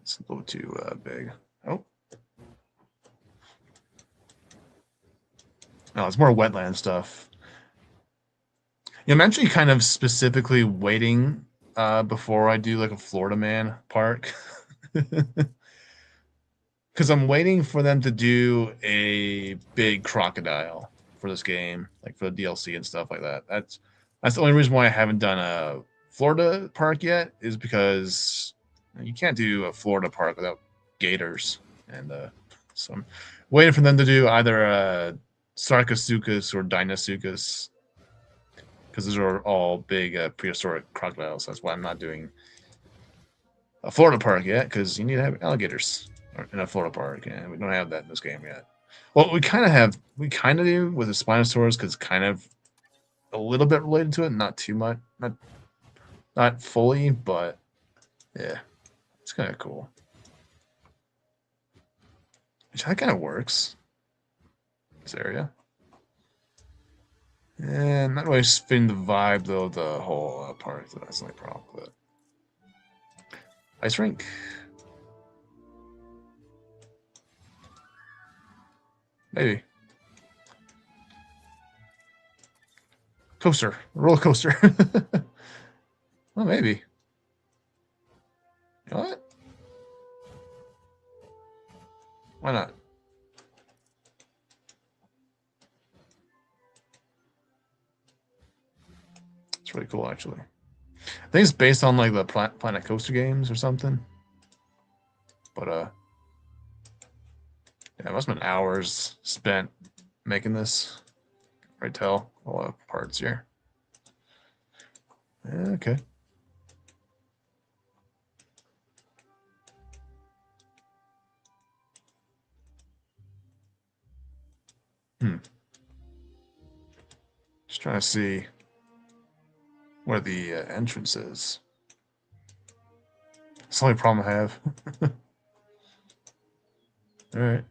A: It's a little too big. Oh. No, it's more wetland stuff. Yeah, I'm actually kind of specifically waiting before I do like a Florida Man park. Because I'm waiting for them to do a big crocodile for this game, like for the DLC and stuff like that. That's the only reason why I haven't done a Florida park yet, is because you can't do a Florida park without gators, and so I'm waiting for them to do either Sarcosuchus or Deinosuchus, because those are all big prehistoric crocodiles. That's why I'm not doing a Florida park yet, because you need to have alligators in a Florida park, and we don't have that in this game yet. Well, we kind of do with the Spinosaurus, because kind of a little bit related to it, not too much, not fully, but yeah, it's kind of cool. Which that kind of works. This area. And not really fitting the vibe though. The whole park. So that's the only problem with it. Ice rink. Maybe. Coaster. Roller coaster. Well, maybe. You know what? Why not? It's really cool, actually. I think it's based on like the Planet Coaster games or something. But yeah, it must have been hours spent making this. Right, tell a lot of parts here. Okay. Just trying to see where the entrance is. It's the only problem I have. All right.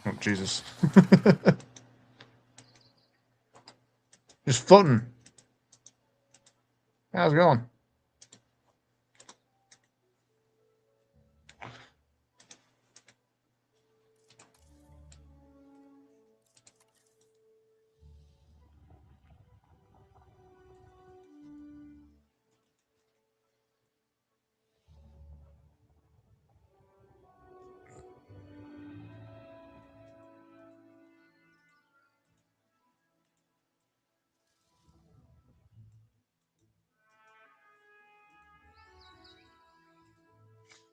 A: Oh, Jesus. Just floating. How's it going?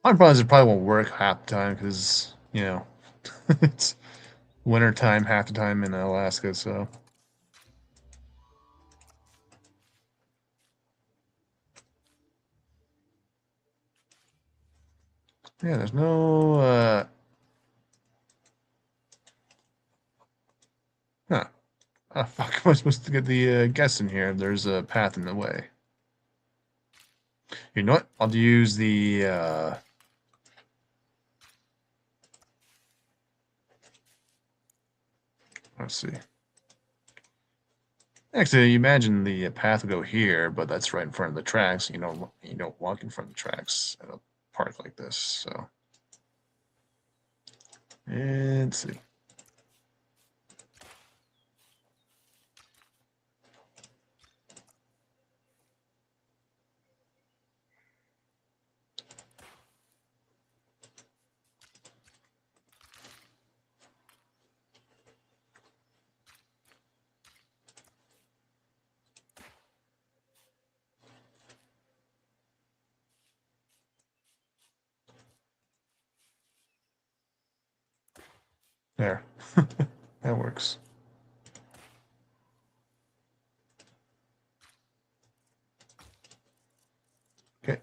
A: My problem is it probably won't work half the time because, it's winter time half the time in Alaska, so. Yeah, there's no, huh. Oh, fuck, am I supposed to get the guess in here? There's a path in the way. You know what? I'll use the, let's see. Actually, you imagine the path would go here, but that's right in front of the tracks. You don't walk in front of the tracks at a park like this. So, and let's see. There, that works. Okay.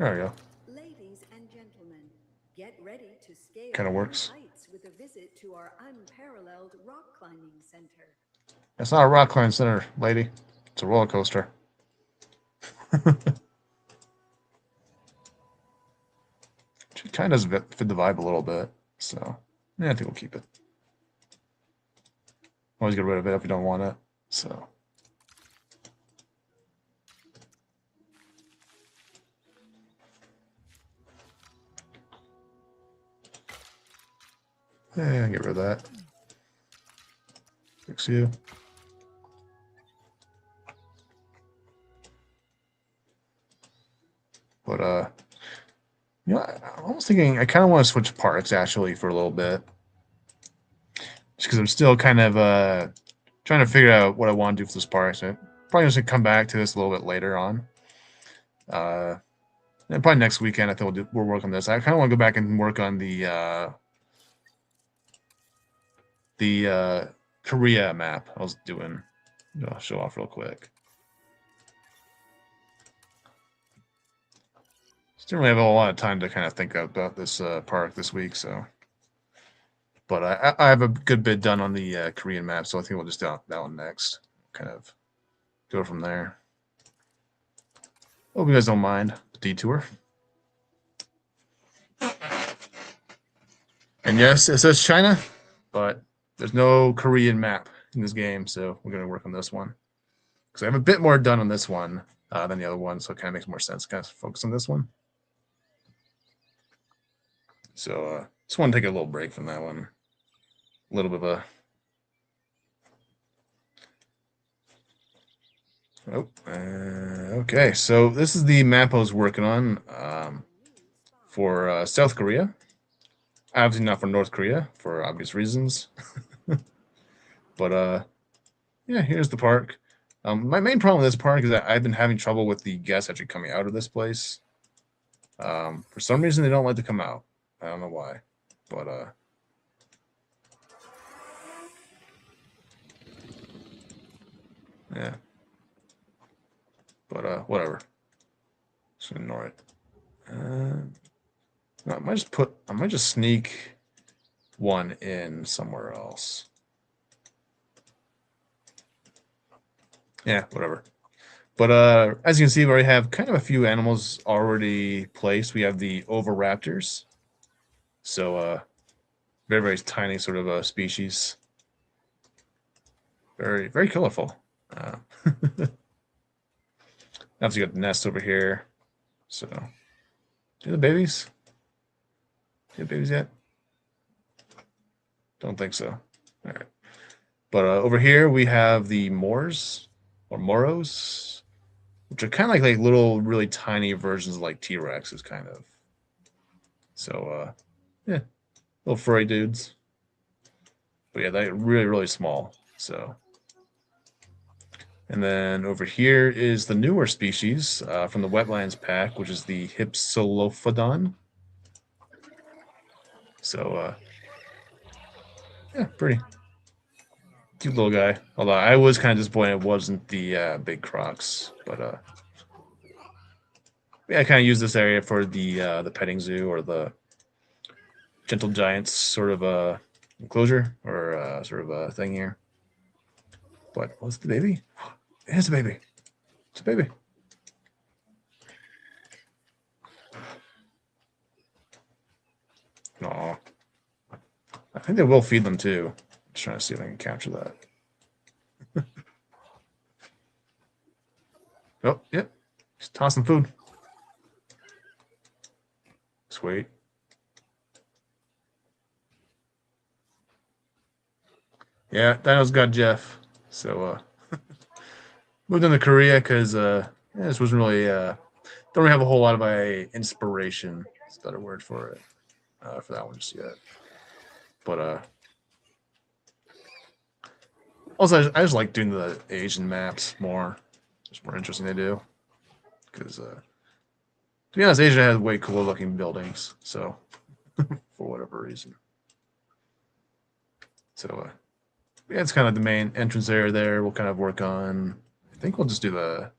A: There we go.
C: Ladies and gentlemen, get ready to scale
A: Kind of
C: new
A: works.
C: heights with a visit to our unparalleled rock climbing center.
A: It's not a rock climbing center, lady. It's a roller coaster. It kind of does fit the vibe a little bit. So, yeah, I think we'll keep it. Always get rid of it if you don't want it. So. Yeah, get rid of that. Fix you. But you know, I'm almost thinking I kind of want to switch parks actually for a little bit, just because I'm still kind of trying to figure out what I want to do for this park. So probably just gonna come back to this a little bit later on. And probably next weekend I think we'll work on this. I kind of want to go back and work on the Korea map I was doing. I'll show off real quick. Just didn't really have a lot of time to kind of think about this park this week, so. But I have a good bit done on the Korean map, so I think we'll just do that one next. Kind of go from there. Hope you guys don't mind the detour. And yes, it says China, but there's no Korean map in this game, so we're going to work on this one. Because I have a bit more done on this one than the other one, so it kind of makes more sense to kind of focus on this one. So just want to take a little break from that one. A little bit of a... Oh, okay. So this is the map I was working on for South Korea. Obviously not for North Korea, for obvious reasons. But yeah, here's the park. My main problem with this park is that I've been having trouble with the guests actually coming out of this place. For some reason, they don't like to come out. I don't know why, but yeah. But whatever. Just ignore it. I might just sneak one in somewhere else. Yeah, whatever. But as you can see, we already have kind of a few animals already placed. We have the oviraptors. So very, very tiny sort of a species. Very, very colorful. Obviously, got the nest over here. So, do the babies? Do the babies yet? Don't think so. All right. But over here we have the Moors or Moros, which are kind of like little, really tiny versions of like T-Rexes, kind of. So, yeah, little furry dudes. But yeah, they're really, really small. So, and then over here is the newer species from the Wetlands pack, which is the Hypsilophodon. So, yeah, pretty cute little guy. Although I was kind of disappointed it wasn't the big crocs, but yeah, I kind of use this area for the petting zoo or the gentle giants sort of enclosure or sort of a thing here. But what's the baby? It's a baby. It's a baby. Aw. I think they will feed them too. Just trying to see if I can capture that. Oh, yep. Just toss some food. Sweet. Yeah, Dino's got Jeff. So moved into Korea because yeah, this wasn't really don't really have a whole lot of inspiration. Is a better word for it for that one just yet. But also I just like doing the Asian maps more. It's more interesting to do because to be honest, Asia has way cooler looking buildings. So for whatever reason. So yeah, it's kind of the main entrance area there. We'll kind of work on. I think we'll just do the.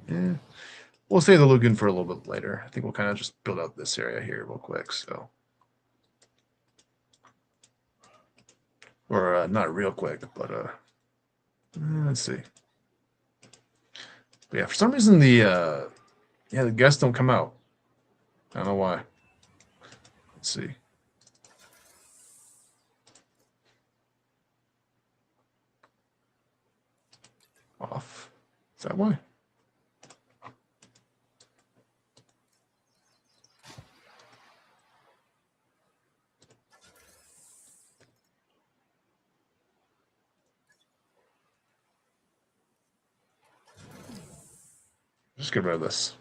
A: Yeah, we'll save the lagoon for a little bit later. I think we'll kind of just build out this area here real quick. So, or not real quick, but let's see. But yeah, for some reason the guests don't come out. I don't know why. Let's see. Off. Is that why? Just get rid of this.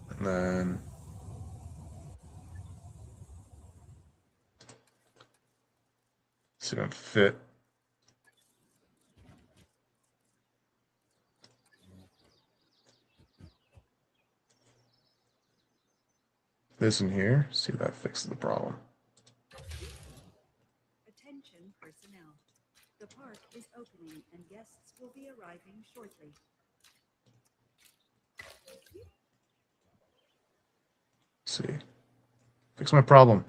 A: And then see if it fit. This in here. See if that fixes the problem.
C: Attention personnel. The park is opening and guests will be arriving shortly.
A: Let's see. Fix my problem.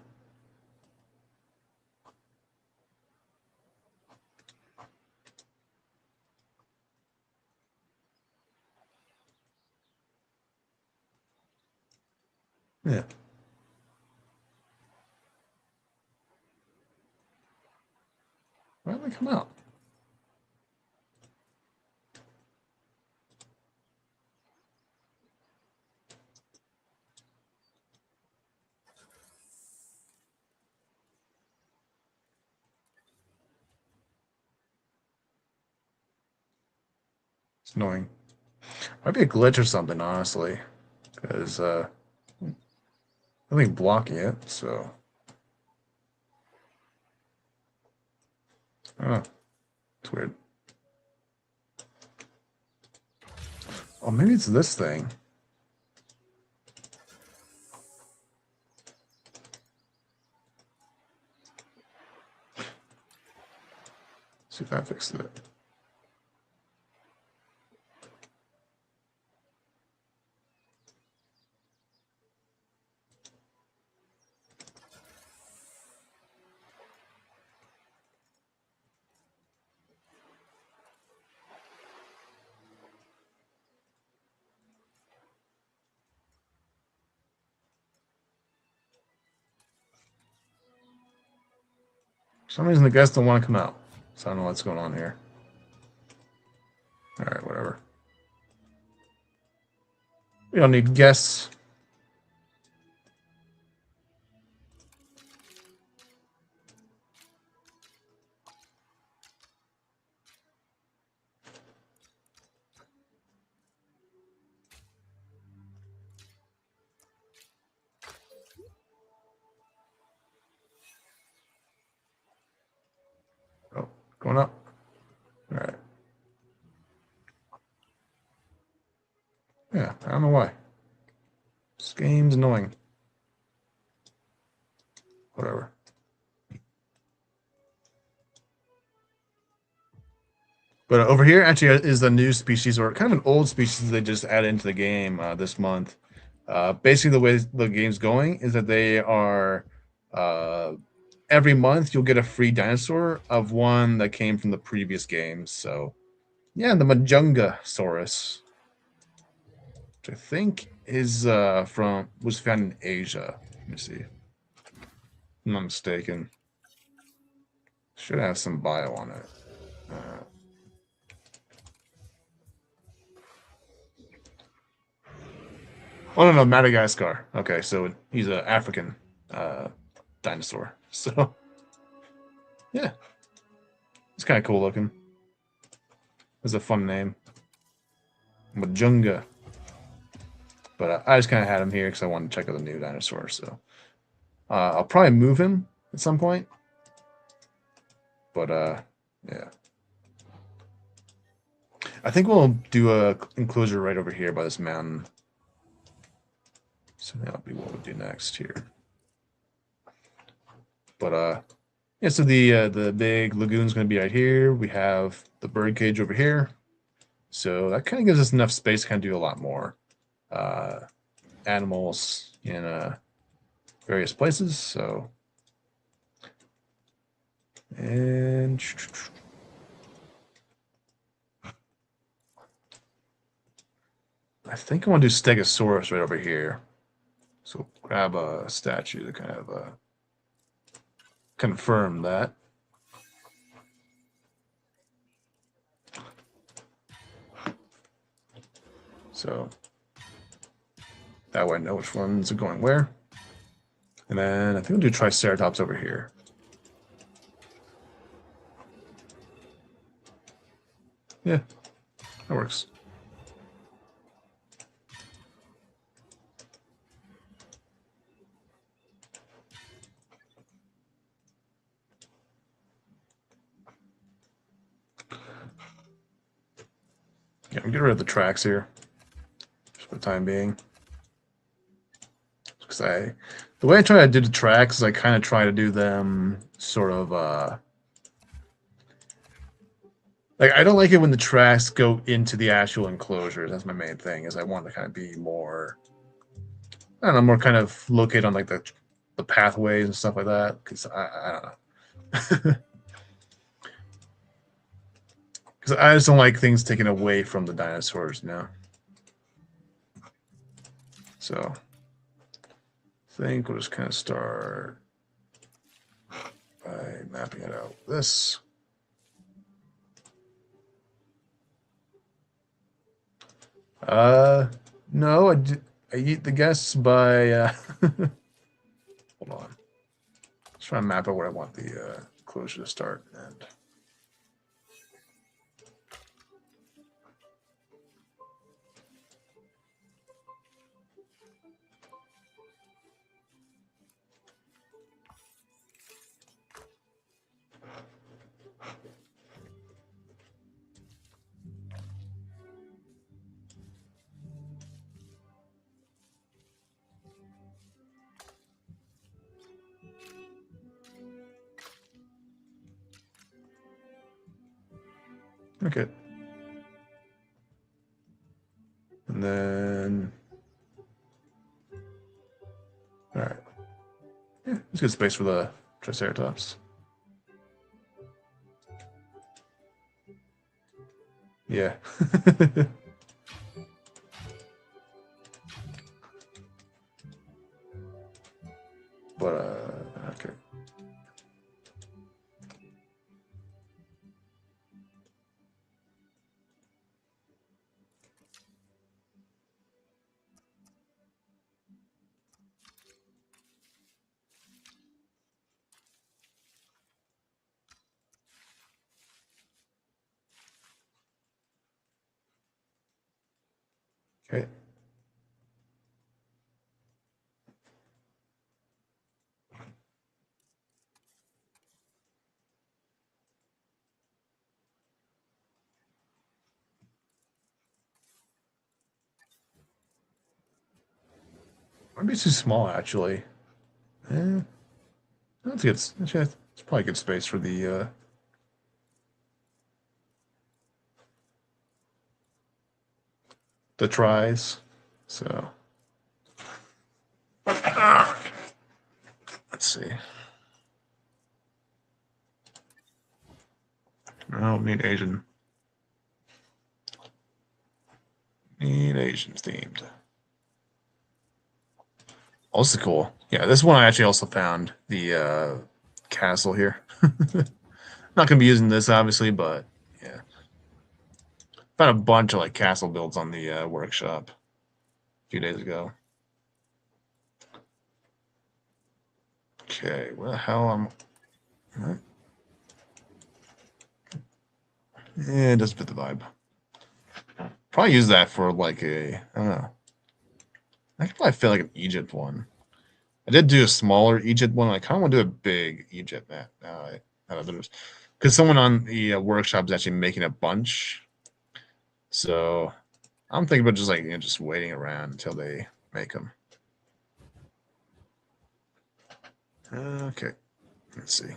A: Yeah. Why did they come out? It's annoying. Might be a glitch or something, honestly, because nothing blocking it. So, oh, it's weird. Oh, maybe it's this thing. See if that fixes it. For some reason, the guests don't want to come out. So I don't know what's going on here. All right, whatever. We don't need guests. Oh, going up. All right. Yeah, I don't know why. This game's annoying. Whatever. But over here, actually, is the new species, or kind of an old species they just added into the game this month. Basically, the way the game's going is that they are every month you'll get a free dinosaur of one that came from the previous games. So, yeah, the Majungasaurus, which I think is was found in Asia. Let me see. If I'm not mistaken. Should have some bio on it. Oh no, Madagascar. Okay, so he's an African dinosaur. So yeah, it's kind of cool looking. It's a fun name, Majunga. But I just kind of had him here because I wanted to check out the new dinosaur. So I'll probably move him at some point. But yeah, I think we'll do a enclosure right over here by this mountain. So that'll be what we'll do next here. But Yeah, so the big lagoon's going to be right here. We have the bird cage over here. So that kind of gives us enough space to kind of do a lot more animals in various places. So, and I think I want to do Stegosaurus right over here. So grab a statue to kind of confirm that. So that way I know which ones are going where. And then I think we'll do Triceratops over here. Yeah, that works. Yeah, I'm getting rid of the tracks here just for the time being. Because the way I try to do the tracks is I kind of try to do them sort of like I don't like it when the tracks go into the actual enclosures. That's my main thing. Is I want to kind of be more, I don't know, more kind of located on like the pathways and stuff like that. Because I don't know. Because I just don't like things taken away from the dinosaurs, you know. So I think we'll just kind of start by mapping it out. This. No, I eat the guests by hold on. Just trying to map out where I want the closure to start and end. Okay. And then, all right. Yeah, it's good space for the Triceratops. Yeah. But, okay. Okay. Might be too small, actually. Eh, that's good. Actually, it's probably good space for the tries. So, let's see. No, need Asian. Need Asian themed. Also cool. Yeah, this one I actually also found the castle here. Not gonna be using this obviously, but yeah, found a bunch of like castle builds on the workshop a few days ago. Okay, where the hell am? What? Yeah, it does fit the vibe. Probably use that for like a, I don't know. I could probably fit like an Egypt one. I did do a smaller Egypt one. I kind of want to do a big Egypt map now. Because someone on the workshop is actually making a bunch. So I'm thinking about just like just waiting around until they make them. Okay, let's see.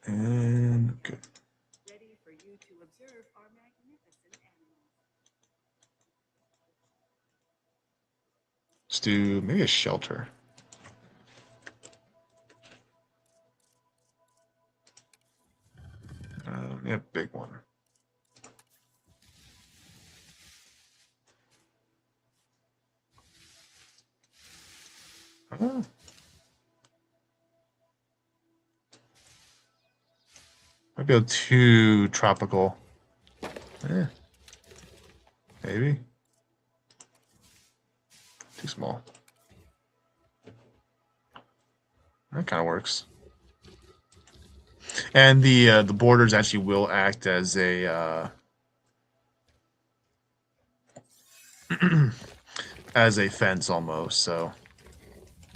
A: And good.
C: Ready for you to observe our magnificent animals.
A: Let's do maybe a shelter. Yeah, big one. Oh. Might be a little too tropical. Maybe. Too small. That kind of works. And the borders actually will act as a as a fence almost, so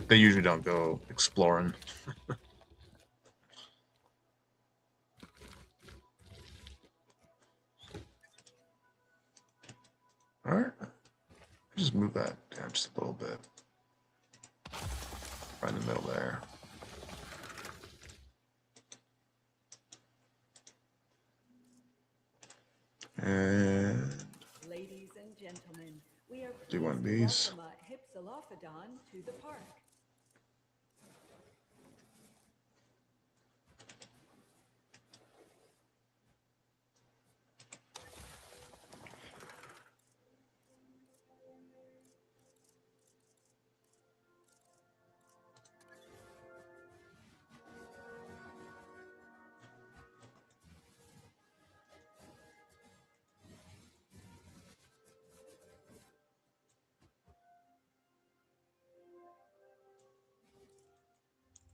A: they usually don't go exploring. All right, just move that down just a little bit, right in the middle there. And
C: Ladies and gentlemen, we are
A: do one of
C: pleased to
A: these.
C: welcome a Hypsilophodon to the park.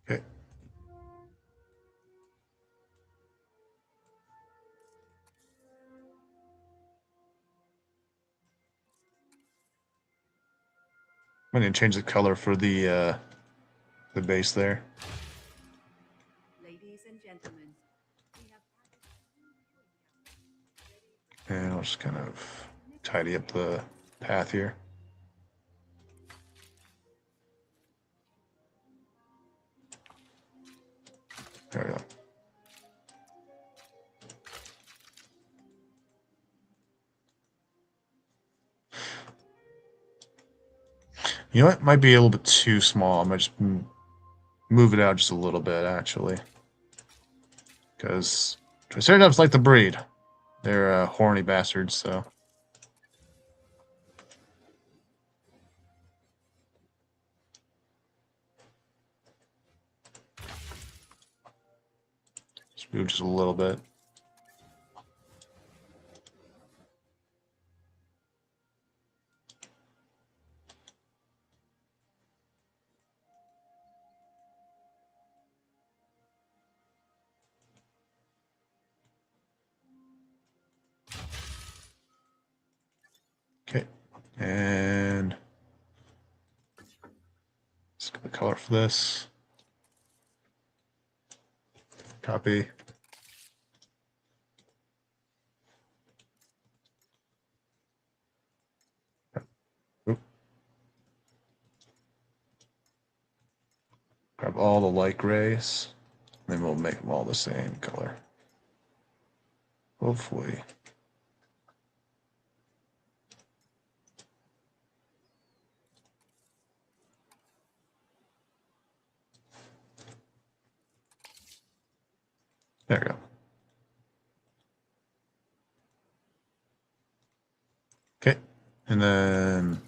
A: Okay. I'm gonna change the color for the base there.
C: Ladies and gentlemen, we have
A: And I'll just kind of tidy up the path here. There we go. You know what? Might be a little bit too small. I might just move it out just a little bit, actually. Because Triceratops like the breed. They're horny bastards, so. Just move just a little bit. Okay. And let's get the color for this. Copy. Oop. Grab all the light grays. Then we'll make them all the same color. Hopefully. There we go. Okay. And then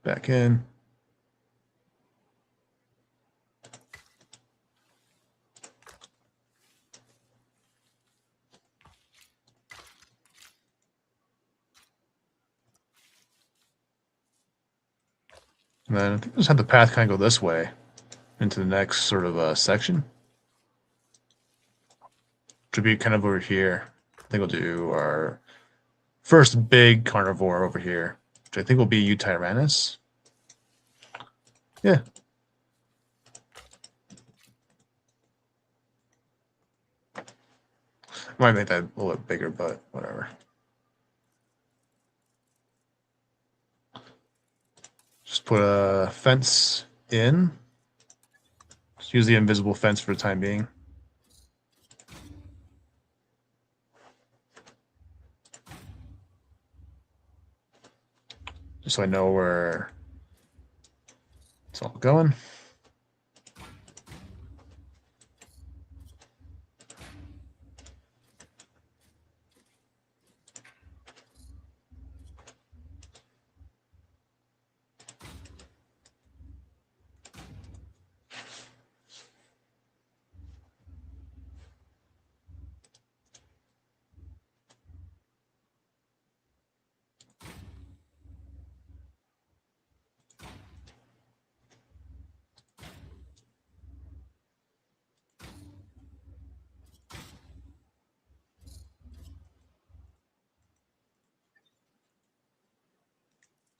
A: back in. And then I think we'll just have the path kind of go this way into the next sort of section. To be kind of over here. I think we'll do our first big carnivore over here, which I think will be Eutyrannus. Yeah. Might make that a little bit bigger, but whatever. Just put a fence in. Just use the invisible fence for the time being. just so I know where it's all going.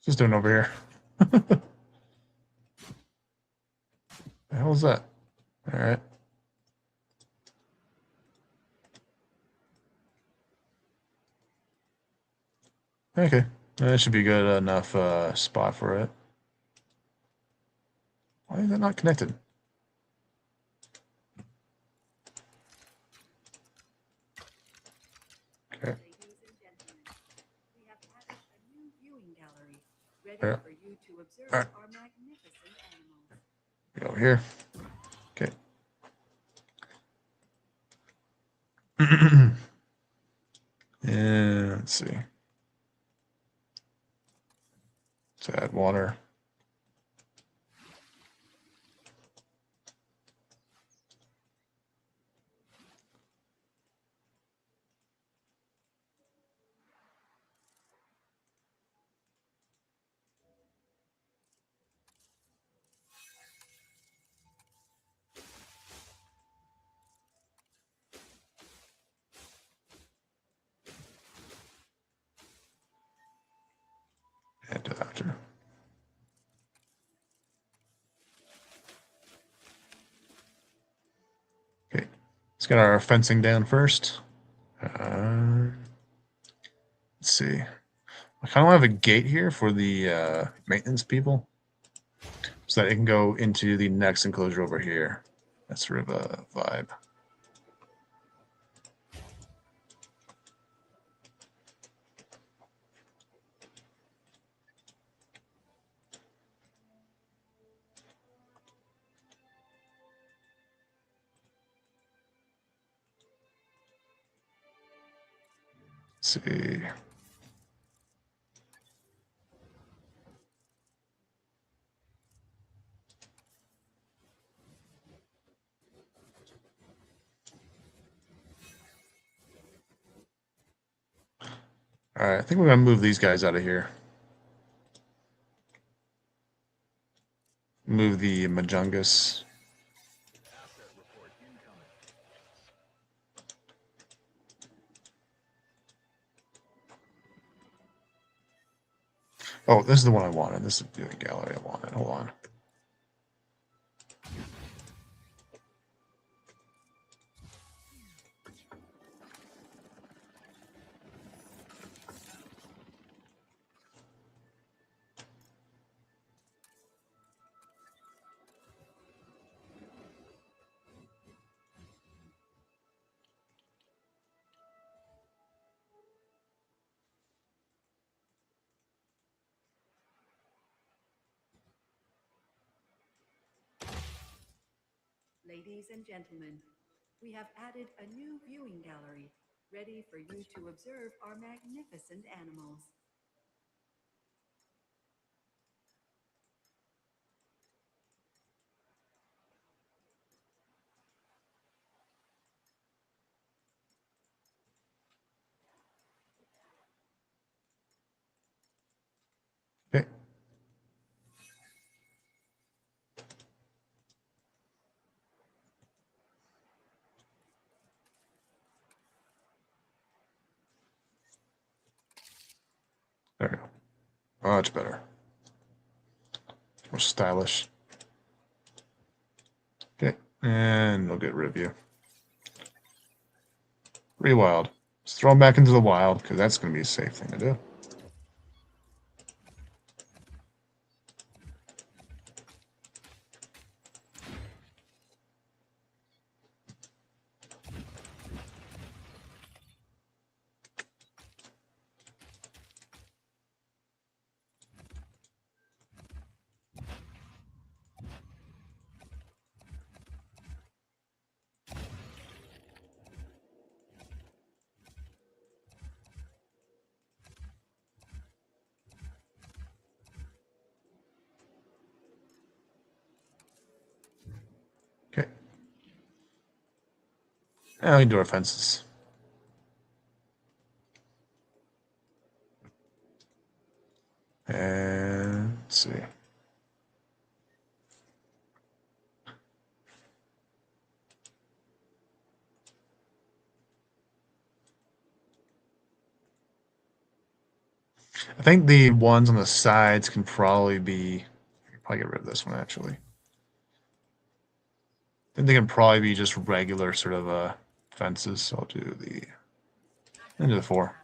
A: Just doing over here. The hell is that? All right. Okay. That should be good enough spot for it. Why is that not connected? Okay.
C: Ladies and gentlemen, we have added a new viewing gallery ready
A: Yeah.
C: for you to observe
A: All right.
C: our magnificent animals.
A: Go over here. Okay. And let's see. Let's add water. And after. Okay. Let's get our fencing down first. Let's see. I kind of have a gate here for the maintenance people so that it can go into the next enclosure over here. That's sort of a vibe. Let's see. All right, I think we're gonna move these guys out of here. Move the Majungus. Oh, this is the one I wanted. This is the gallery I wanted. Hold on.
C: Ladies and gentlemen, we have added a new viewing gallery ready for you to observe our magnificent animals.
A: Okay. There we go. Much better. More stylish. Okay. And we'll get rid of you. Rewild. Just throw them back into the wild, because that's going to be a safe thing to do. we can do our fences. And let's see. I think the ones on the sides can probably probably get rid of this one actually. I think they can probably be just regular sort of fences. So I'll do the 4.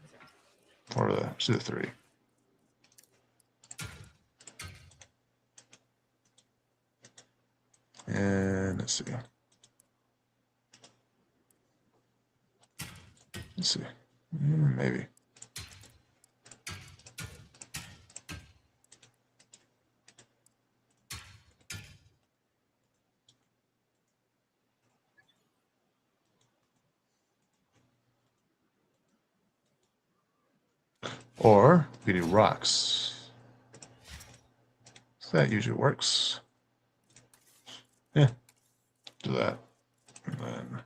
A: Or let's do the 3. And let's see. Let's see. Maybe. Or we do rocks. So that usually works. Yeah. Do that. And then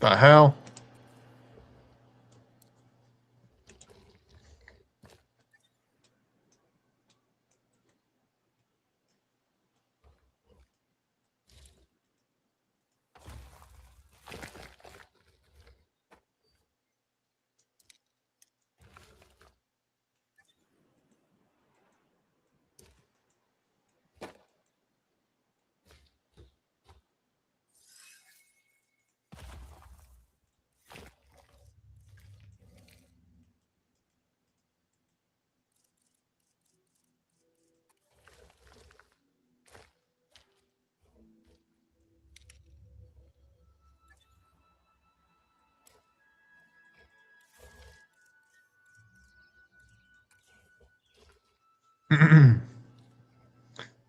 A: the hell?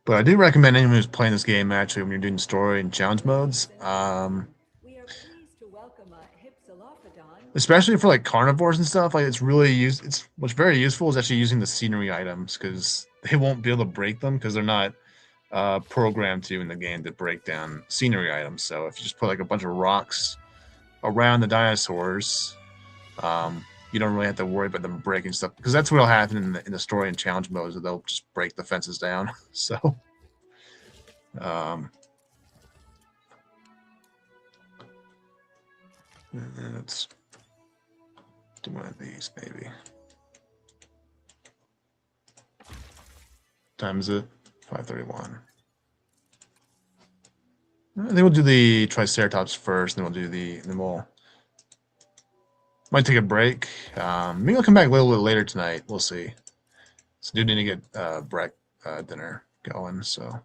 A: But I do recommend anyone who's playing this game actually when you're doing story and challenge modes,
C: We are pleased to welcome a Hypsilophodon.
A: especially for like carnivores and stuff. Like it's really It's what's very useful is actually using the scenery items because they won't be able to break them because they're not programmed to in the game to break down scenery items. So if you just put like a bunch of rocks around the dinosaurs, you don't really have to worry about them breaking stuff because that's what'll happen in the story and challenge modes. That they'll just break the fences down. So. Um, let's do one of these, maybe. Times it 531. I think we'll do the Triceratops first, then we'll do then we'll might take a break. Maybe I'll come back a little bit later tonight. We'll see. So do need to get dinner going. So.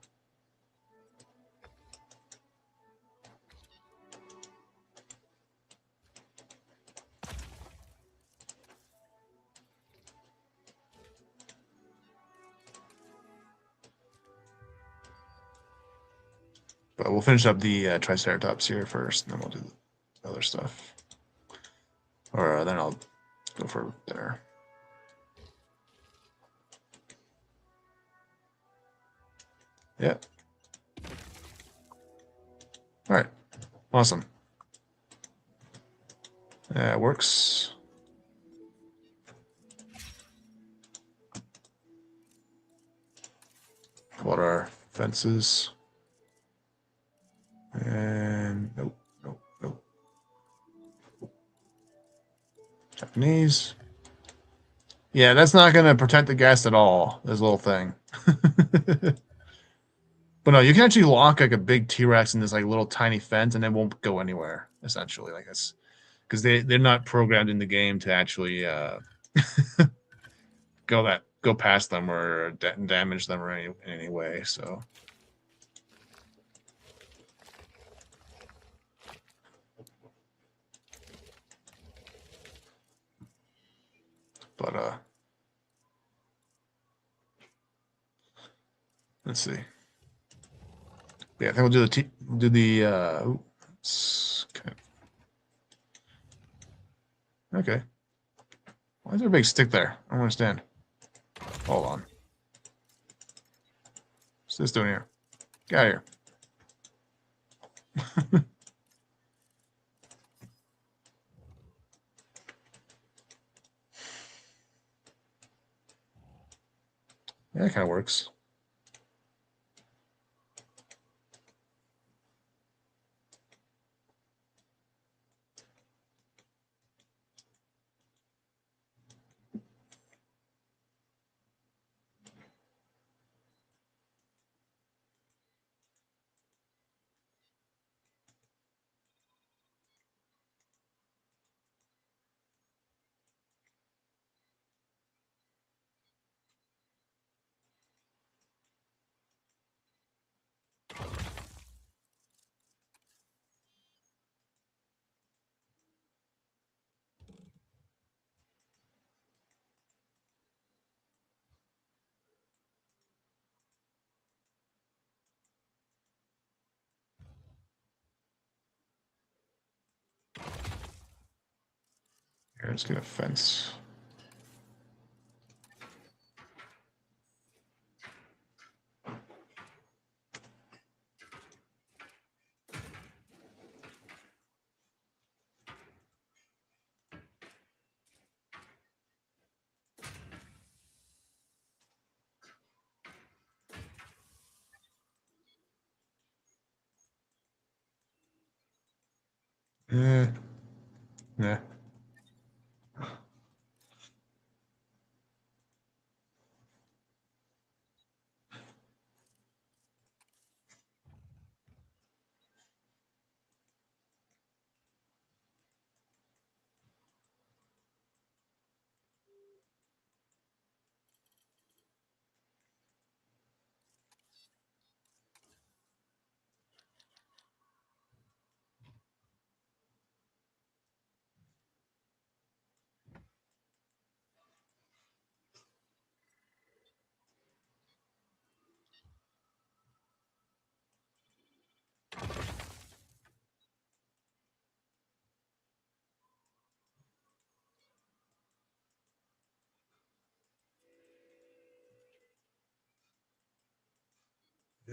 A: But we'll finish up the Triceratops here first, and then we'll do the other stuff. Or then I'll go for dinner. Yeah. All right. Awesome. That works. What are fences? And nope, nope, nope. Japanese. Yeah, that's not going to protect the guest at all, this little thing. But no, you can actually lock like a big T-Rex in this like little tiny fence and it won't go anywhere, essentially. Like it's because they're not programmed in the game to actually go past them or damage them or in any way. So But let's see. Yeah, I think we'll do the okay. Okay. Why is there a big stick there? I don't understand. Hold on. What's this doing here? Get out of here. Yeah, that kind of works. Here, let's get a fence. Yeah. Yeah.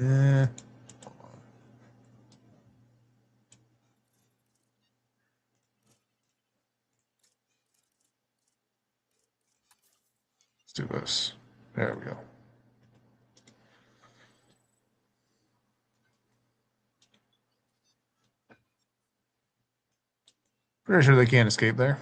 A: Yeah. Let's do this. There we go. Pretty sure they can't escape there.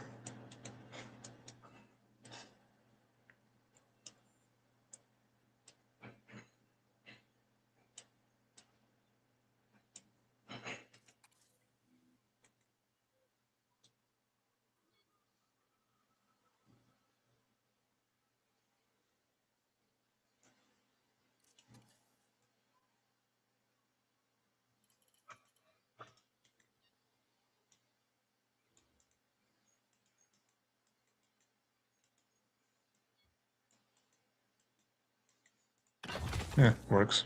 A: Yeah, works.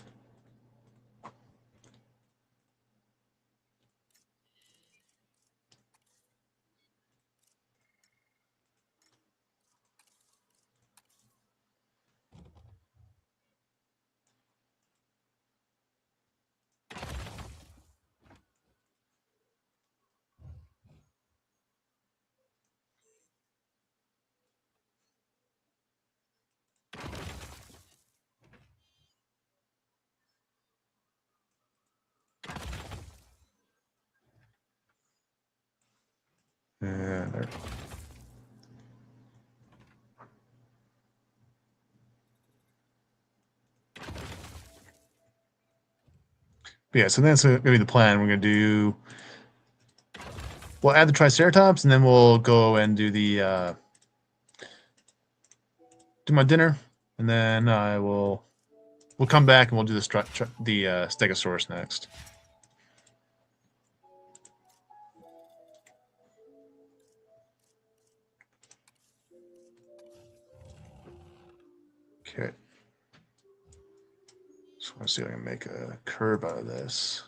A: Yeah, there. But yeah, so that's gonna be the plan. We're gonna do. We'll add the Triceratops, and then we'll go and do the do my dinner, and then we'll come back and we'll do the Stegosaurus next. Okay. Just want to see if I can make a curve out of this.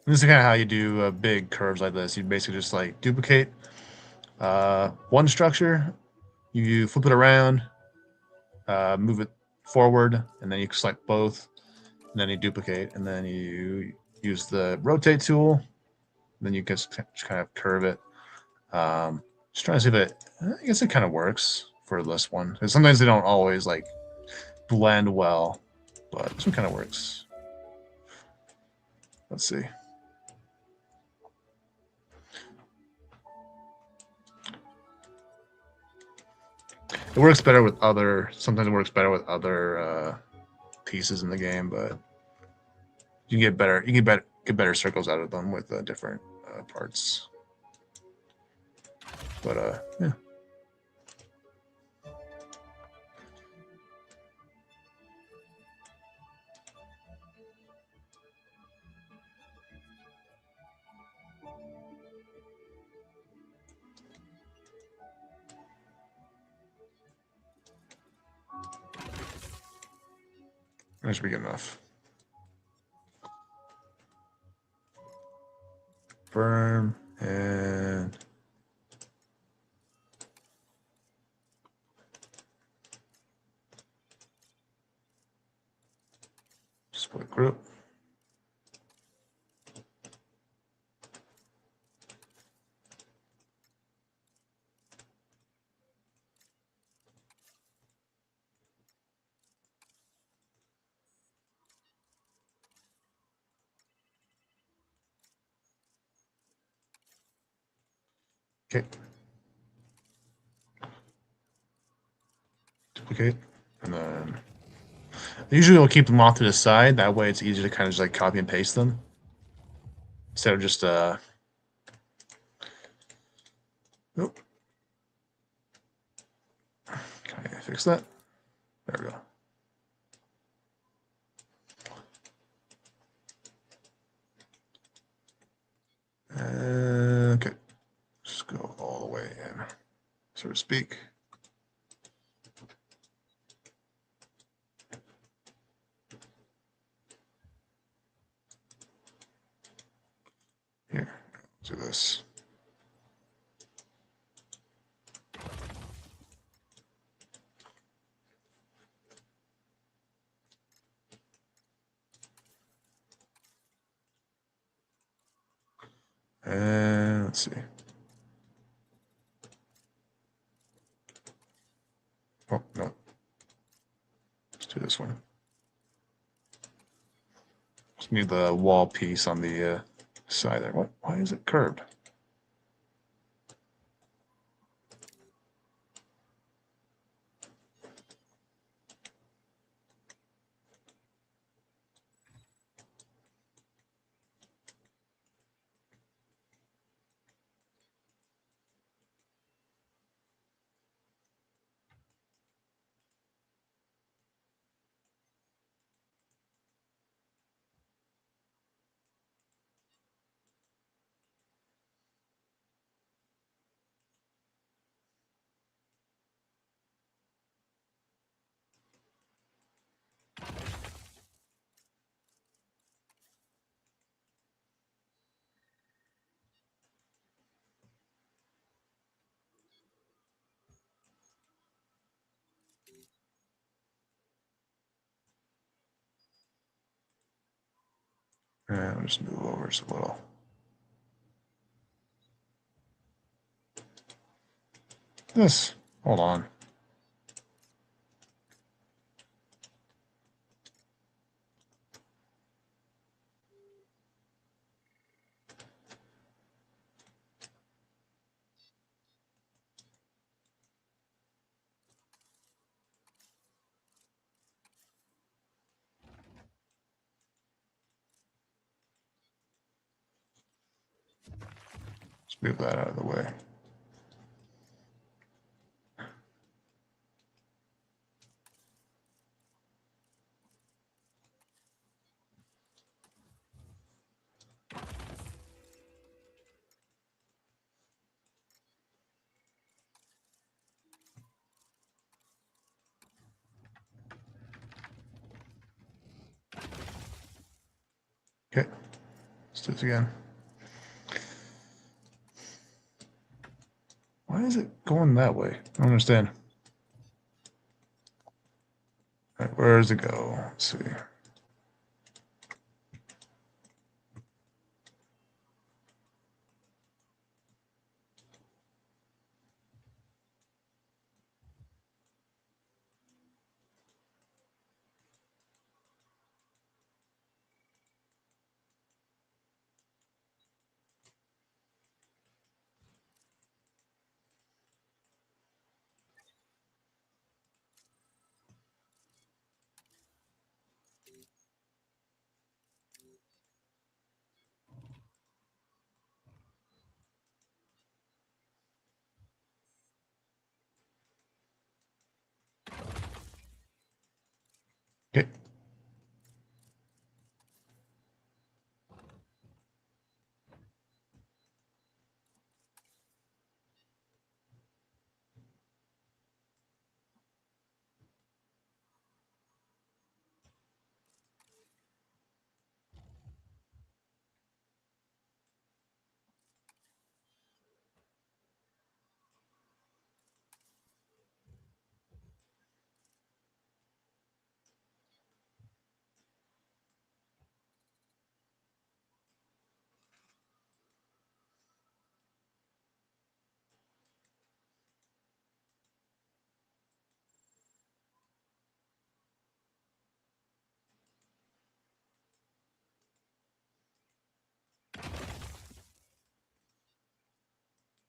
A: This is kind of how you do big curves like this. You basically just like duplicate one structure, you flip it around, move it forward, and then you select both, and then you duplicate, and then you use the rotate tool, then you just kind of curve it. Just trying to see if it, I guess it kind of works for this one. Because sometimes they don't always like blend well, but this one kind of works. Let's see. It works better with other. Sometimes it works better with other pieces in the game, but you can get better. You can get better circles out of them with different parts. But yeah. That should be good enough. Firm and split group. Okay. Duplicate, and then usually we'll keep them off to the side. That way, it's easier to kind of just like copy and paste them instead of just Nope. Can I fix that? There we go. Okay. Just go all the way in, so to speak. Here, let's do this. And let's see. Oh, no. Let's do this one. Just need the wall piece on the side there. What? Why is it curved? And I'll just move over just a little. This. Hold on. move that out of the way. Okay, let's do this again. Why is it going that way? I don't understand. All right, where does it go? Let's see. Okay.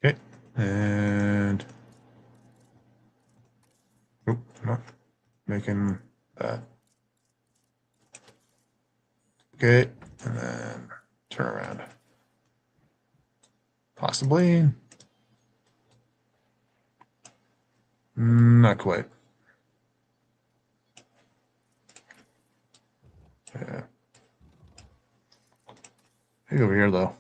A: Okay. And nope, not making that. Okay, and then turn around. Possibly. Not quite. Yeah. Hey, over here though.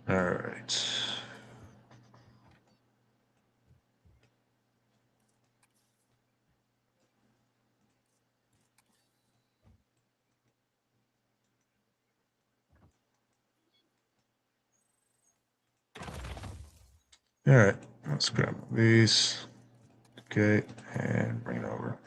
A: All right. All right. Let's grab these. Okay, and bring it over.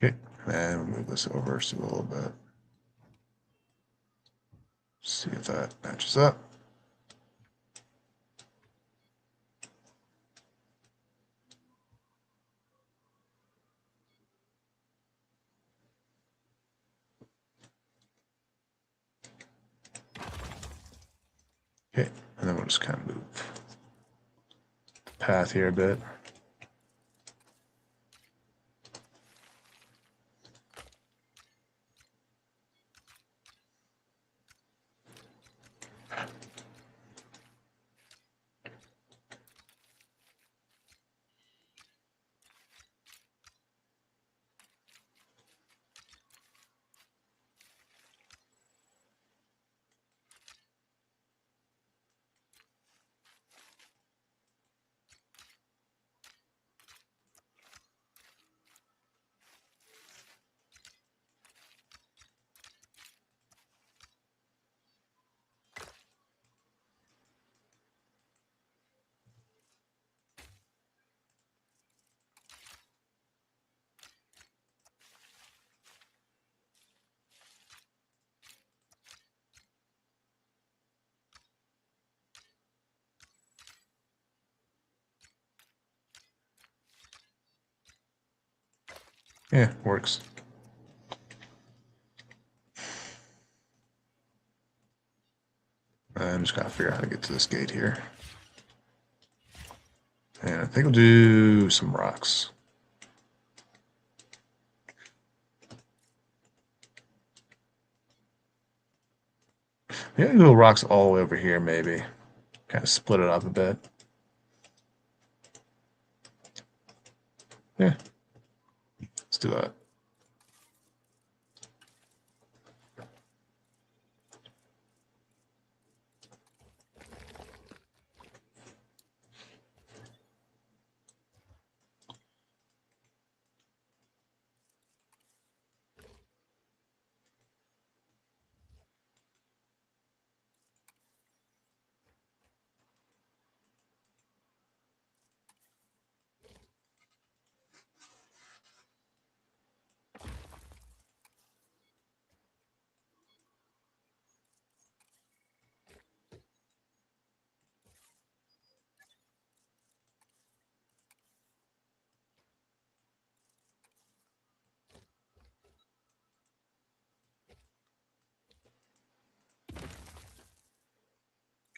A: Okay, and we'll move this over just a little bit. See if that matches up. Okay, and then we'll just kind of move path here a bit. Yeah, works. I'm just gotta figure out how to get to this gate here. And I think we'll do some rocks. Yeah, little rocks all the way over here, maybe. Kind of split it up a bit. Yeah, let's do that.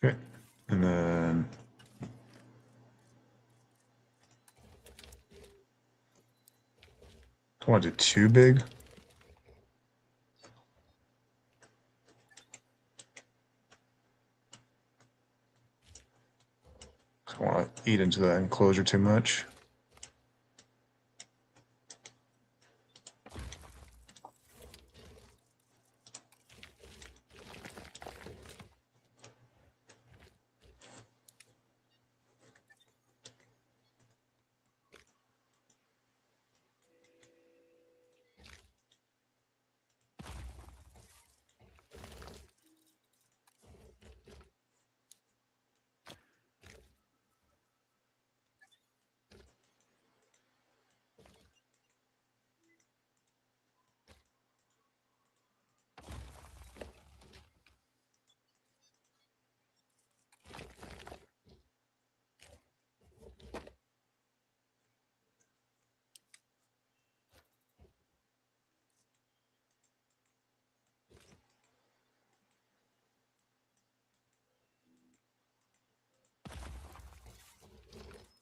A: Okay, and then I want to do too big. I don't want to eat into the enclosure too much.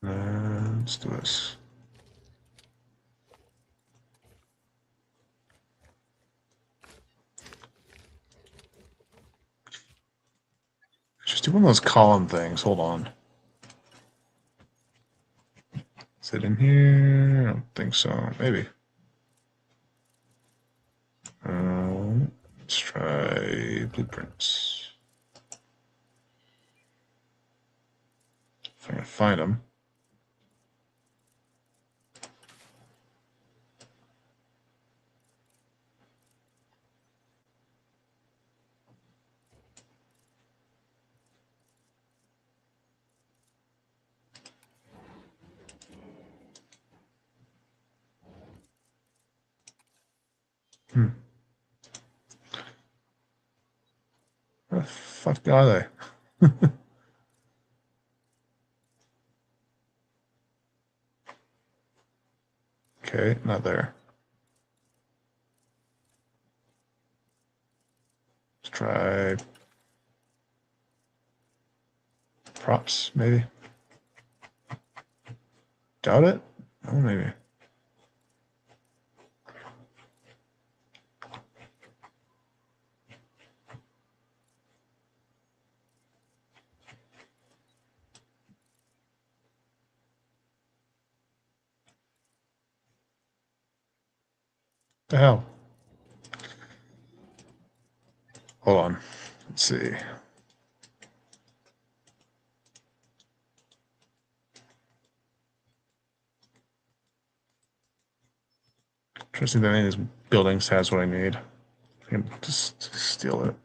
A: Let's do this. Just do one of those column things. Hold on. Is it in here? I don't think so. Maybe. Let's try blueprints. If I can find them. Where the fuck are they? Okay, not there. Let's try props, maybe. Doubt it. Oh, maybe. The hell? Hold on. Let's see. Trusting that any of these buildings has what I need. I can just steal it.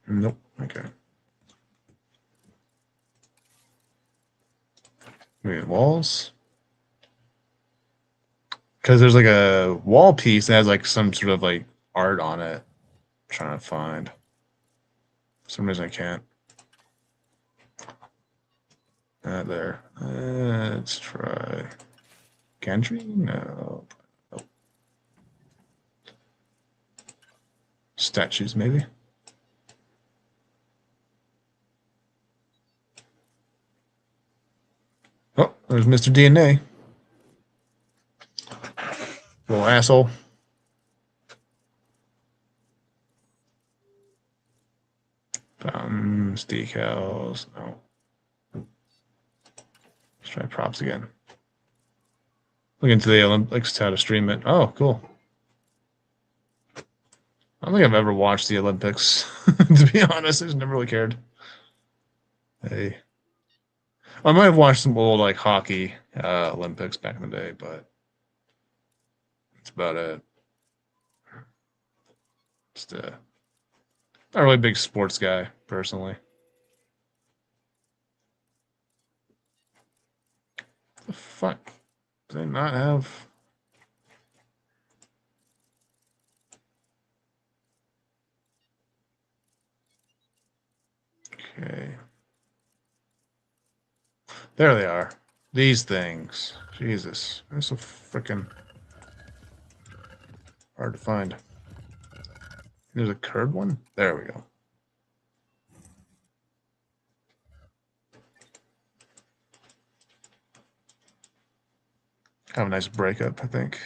A: Nope. Okay. We need walls. Because there's like a wall piece that has like some sort of like art on it. I'm trying to find. For some reason I can't. There. Let's try. Gantry? No. Nope. Statues, maybe. Oh, there's Mr. DNA. Little asshole. Decals. No. Let's try props again. Look into the Olympics to how to stream it. Oh, cool. I don't think I've ever watched the Olympics. To be honest, I just never really cared. Hey. I might have watched some old like hockey Olympics back in the day, but that's about it. Just not a really big sports guy, personally. The fuck? Do they not have? Okay. There they are. These things. Jesus. They're so freaking hard to find. There's a curved one? There we go. Have a nice breakup, I think.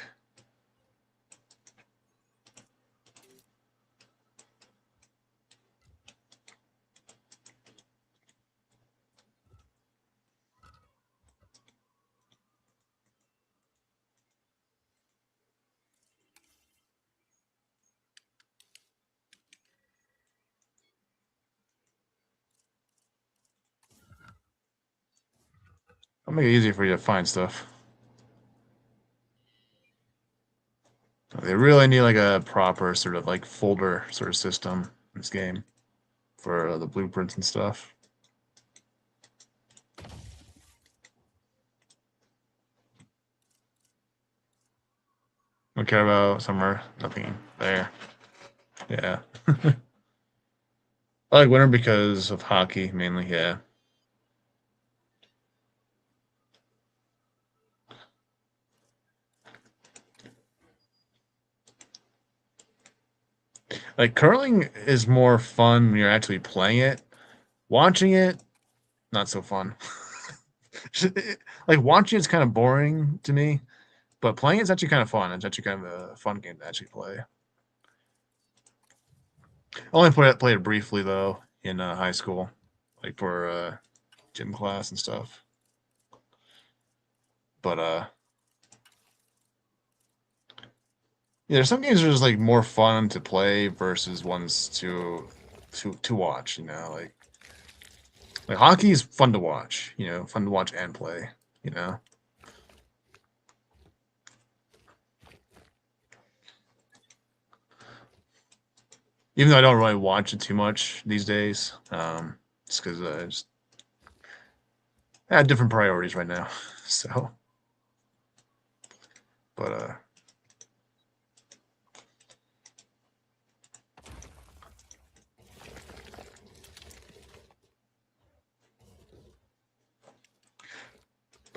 A: I'll make it easier for you to find stuff. They really need like a proper sort of like folder sort of system in this game for the blueprints and stuff. Don't care about summer. Nothing there. Yeah. I like winter because of hockey mainly. Yeah. Like curling is more fun when you're actually playing it. Watching it, not so fun. Like watching it's kind of boring to me, but playing it's actually kind of fun. It's actually kind of a fun game to actually play. I only played it briefly though in high school, like for gym class and stuff. But yeah, there's some games that are just like more fun to play versus ones to watch. You know, like hockey is fun to watch. You know, fun to watch and play. You know. Even though I don't really watch it too much these days, just because I have different priorities right now. So, but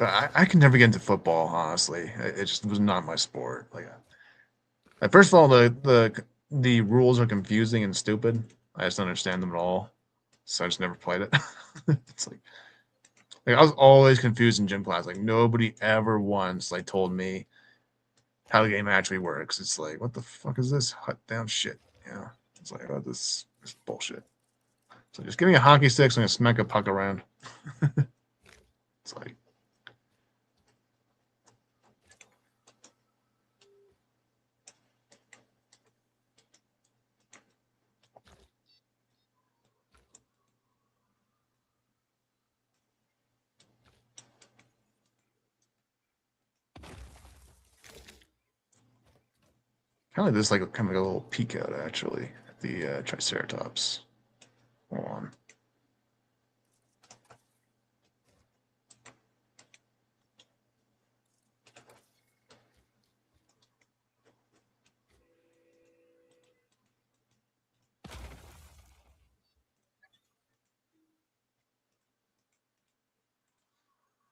A: I can never get into football. Honestly, it just was not my sport. Like first of all, the rules are confusing and stupid. I just don't understand them at all. so I just never played it. It's like I was always confused in gym class. Like nobody ever once like told me how the game actually works. It's like, what the fuck is this hut down shit? You know, it's like, oh, this bullshit. So just give me a hockey stick, so I'm gonna smack a puck around. It's like, kind of like this, like kind of like a little peek out actually at the Triceratops. Hold on.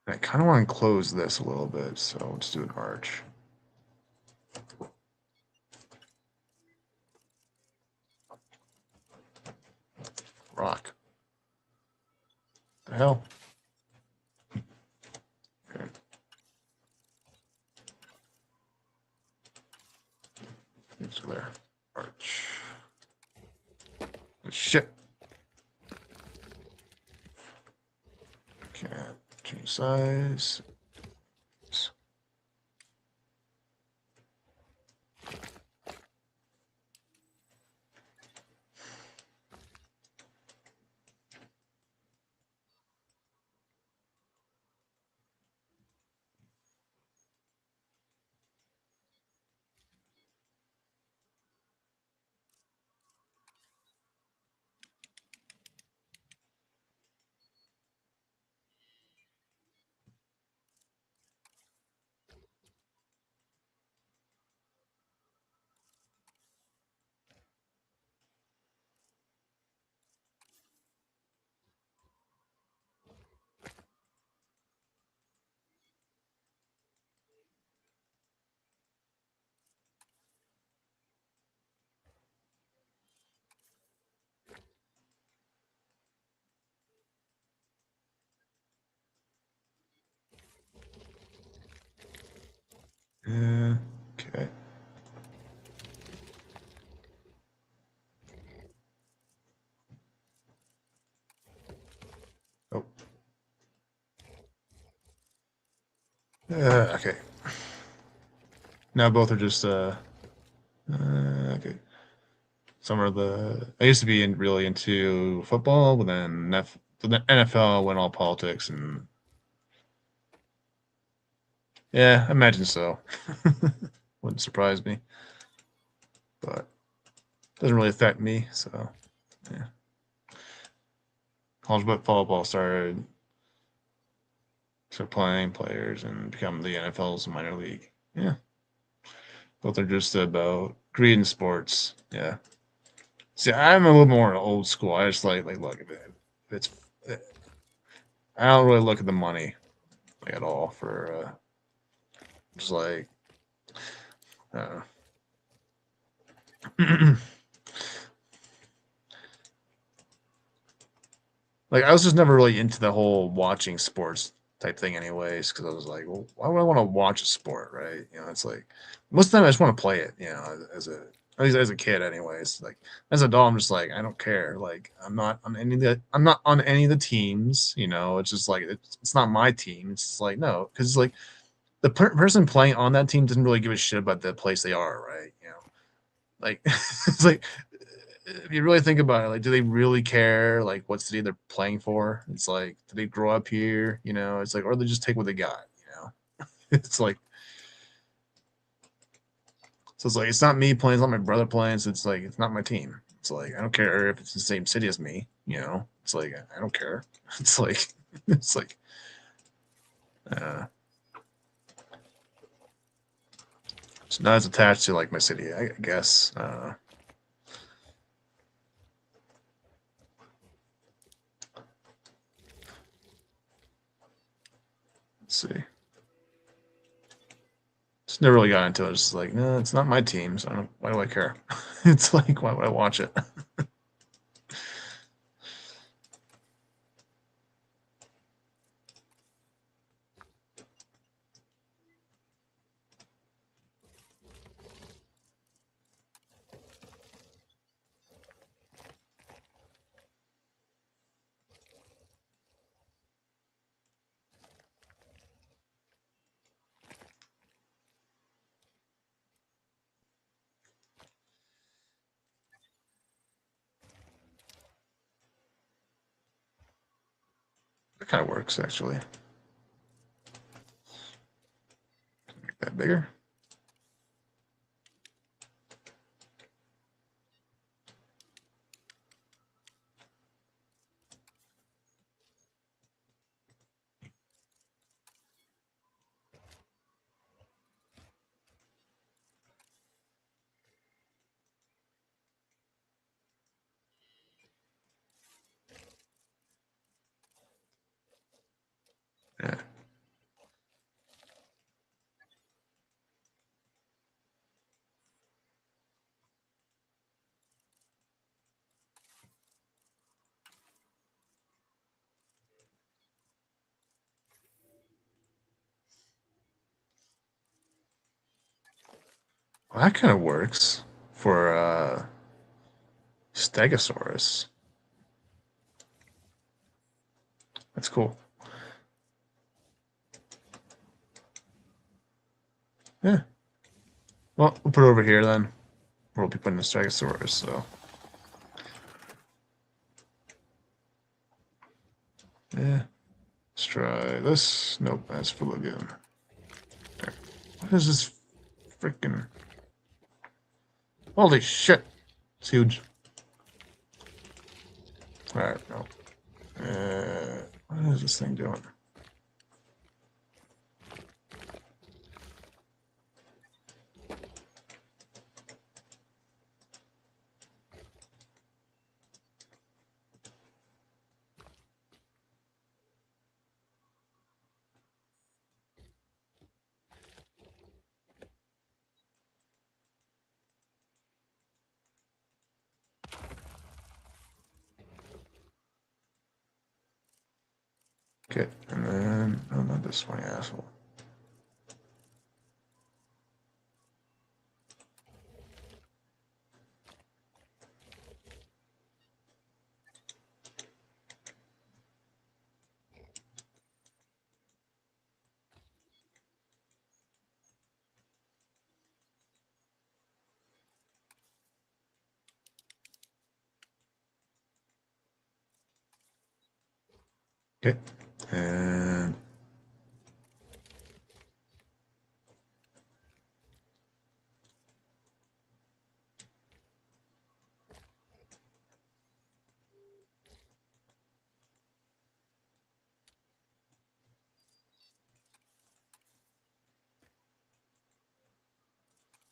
A: I kind of want to close this a little bit, so let's do an arch. Rock. The hell? Okay. It's there. Arch. Shit. Can't change size. Yeah. Okay. Oh. Okay. Now both are just okay. Some are the I used to be really into football, but then the NFL went all politics, and yeah, I imagine so. Wouldn't surprise me, but doesn't really affect me. So yeah, college football started playing players and become the NFL's minor league. Yeah, both are just about greed in sports. Yeah. See, I'm a little more old school. I just like look at it. It's I don't really look at the money like, at all for just like uh, like I was just never really into the whole watching sports type thing, anyways. Because I was like, well, why would I want to watch a sport, right? You know, it's like most of the time I just want to play it. You know, at least as a kid, anyways. Like as an adult, I'm just like I don't care. Like I'm not on any of the teams. You know, it's just like it's not my team. It's just like no, because it's like the person playing on that team doesn't really give a shit about the place they are, right? You know, like it's like if you really think about it, like, do they really care? Like, what city they're playing for? It's like, do they grow up here? You know, it's like, or they just take what they got. You know, it's like, so it's like, it's not me playing, it's not my brother playing. So it's like, it's not my team. It's like, I don't care if it's the same city as me. You know, it's like, I don't care. It's like, it's like, uh, it's not as attached to like my city, I guess. Let's see. Just never really got into it. It's just like, no, it's not my team, so I don't, why do I care? It's like, why would I watch it? kind of works actually. Make that bigger. Yeah. Well, that kind of works for Stegosaurus. That's cool. Yeah. Well, we'll put it over here then. We'll be putting the Stegosaurus, so. Yeah. Let's try this. Nope, that's full of good. There. What is this freaking. Holy shit. It's huge. Alright, no. What is this thing doing? Okay, and then. Oh, not this one, asshole. Okay, and.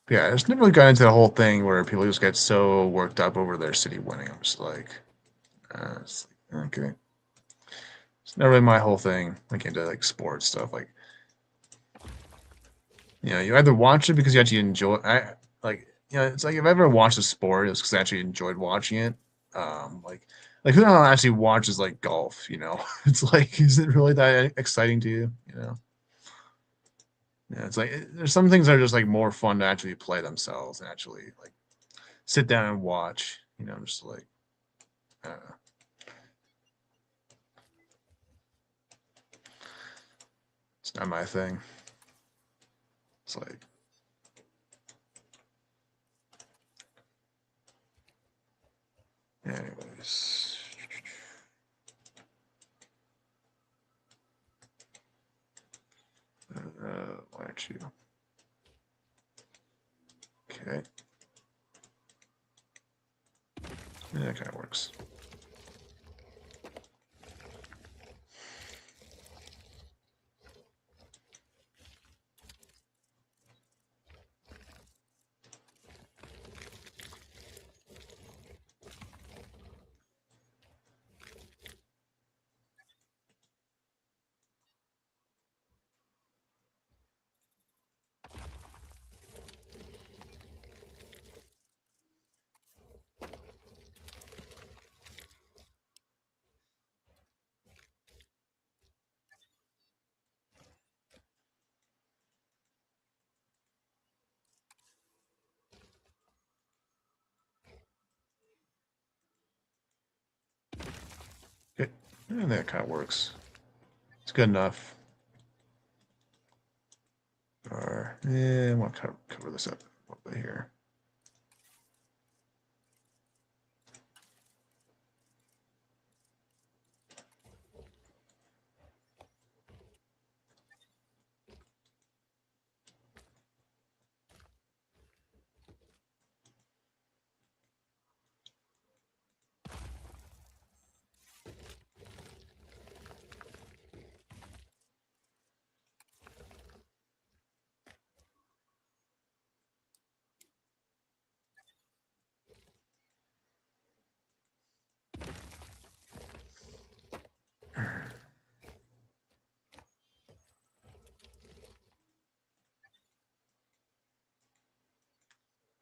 A: Yeah, I just never really got into the whole thing where people just get so worked up over their city winning. I'm just like, okay. It's never really my whole thing. Like into like sports stuff. Like, you either watch it because you actually enjoy. It's like if I ever watched a sport, it's because I actually enjoyed watching it. Like who actually watches like golf? It's like, is it really that exciting to you? Yeah, it's like there's some things that are just like more fun to actually play themselves and actually like sit down and watch. I'm just like, I don't know. It's not my thing. It's like, anyways. Why don't you? Okay. Yeah, that kind of works. Okay. And that kind of works. It's good enough. Or, I want to cover this up a little bit here.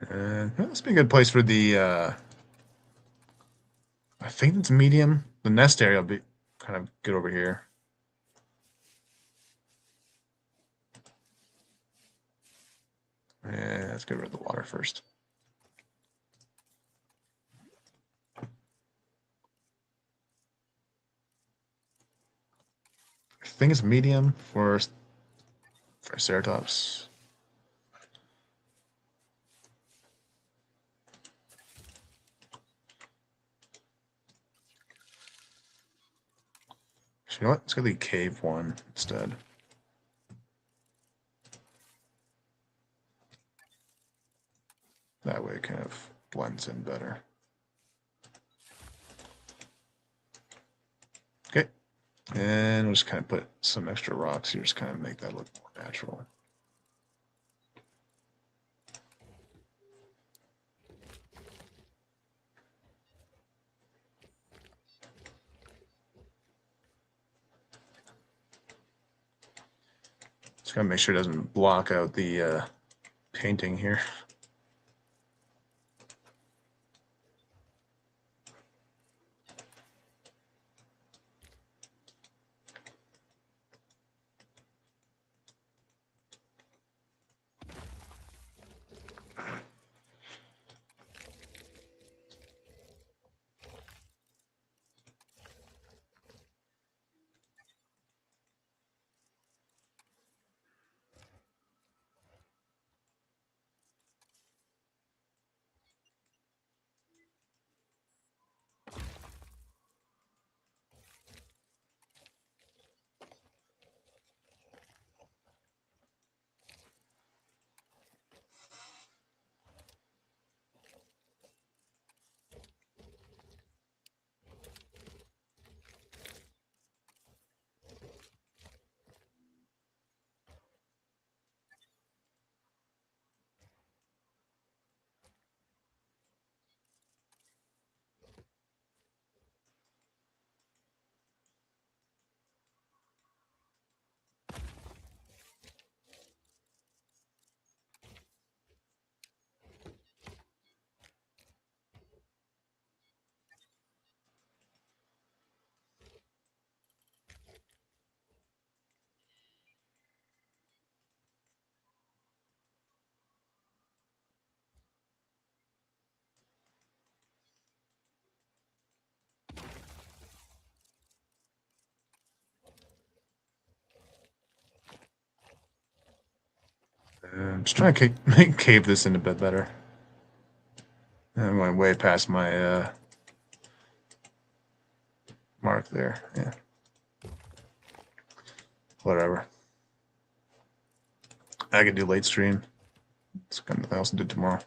A: Well, this would be a good place for the, I think it's medium. The nest area will be kind of good over here. Let's get rid of the water first. I think it's medium for Triceratops. You know what? Let's go the cave one instead. That way it kind of blends in better. Okay. And we'll just kind of put some extra rocks here, just kind of make that look more natural. Just gotta make sure it doesn't block out the painting here. I'm just trying to cave this in a bit better. I'm going way past my mark there. Yeah. Whatever. I can do late stream. It's kind of nothing else to do tomorrow.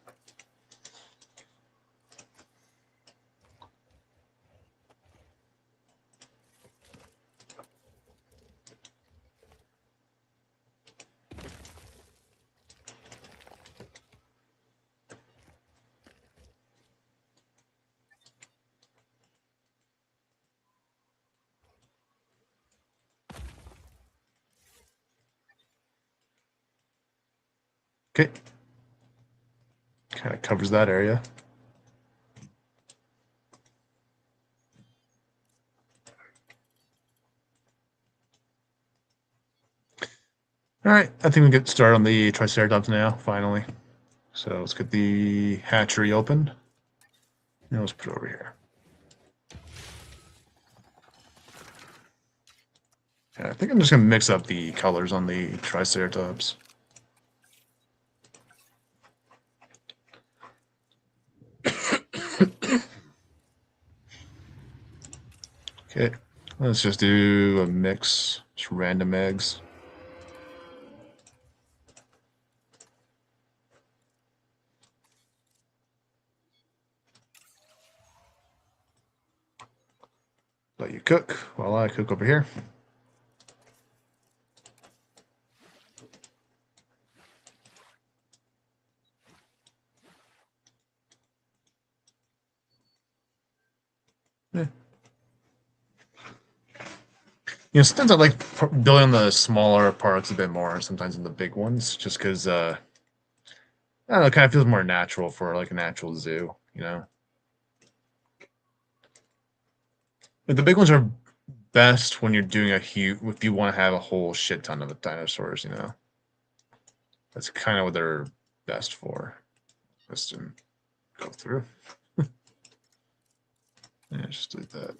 A: Okay. Kind of covers that area. All right, I think we get started on the Triceratops now, finally. So let's get the hatchery open. And let's put it over here. Yeah, I think I'm just going to mix up the colors on the Triceratops. Okay, let's just do a mix, just random eggs. Let you cook while I cook over here. Yeah. You know, sometimes I like building the smaller parks a bit more, sometimes in the big ones, just because I don't know, it kind of feels more natural for like a natural zoo, you know. But the big ones are best when you're doing a huge, if you want to have a whole shit ton of dinosaurs, you know. That's kind of what they're best for. Just to go through. Yeah, just delete that.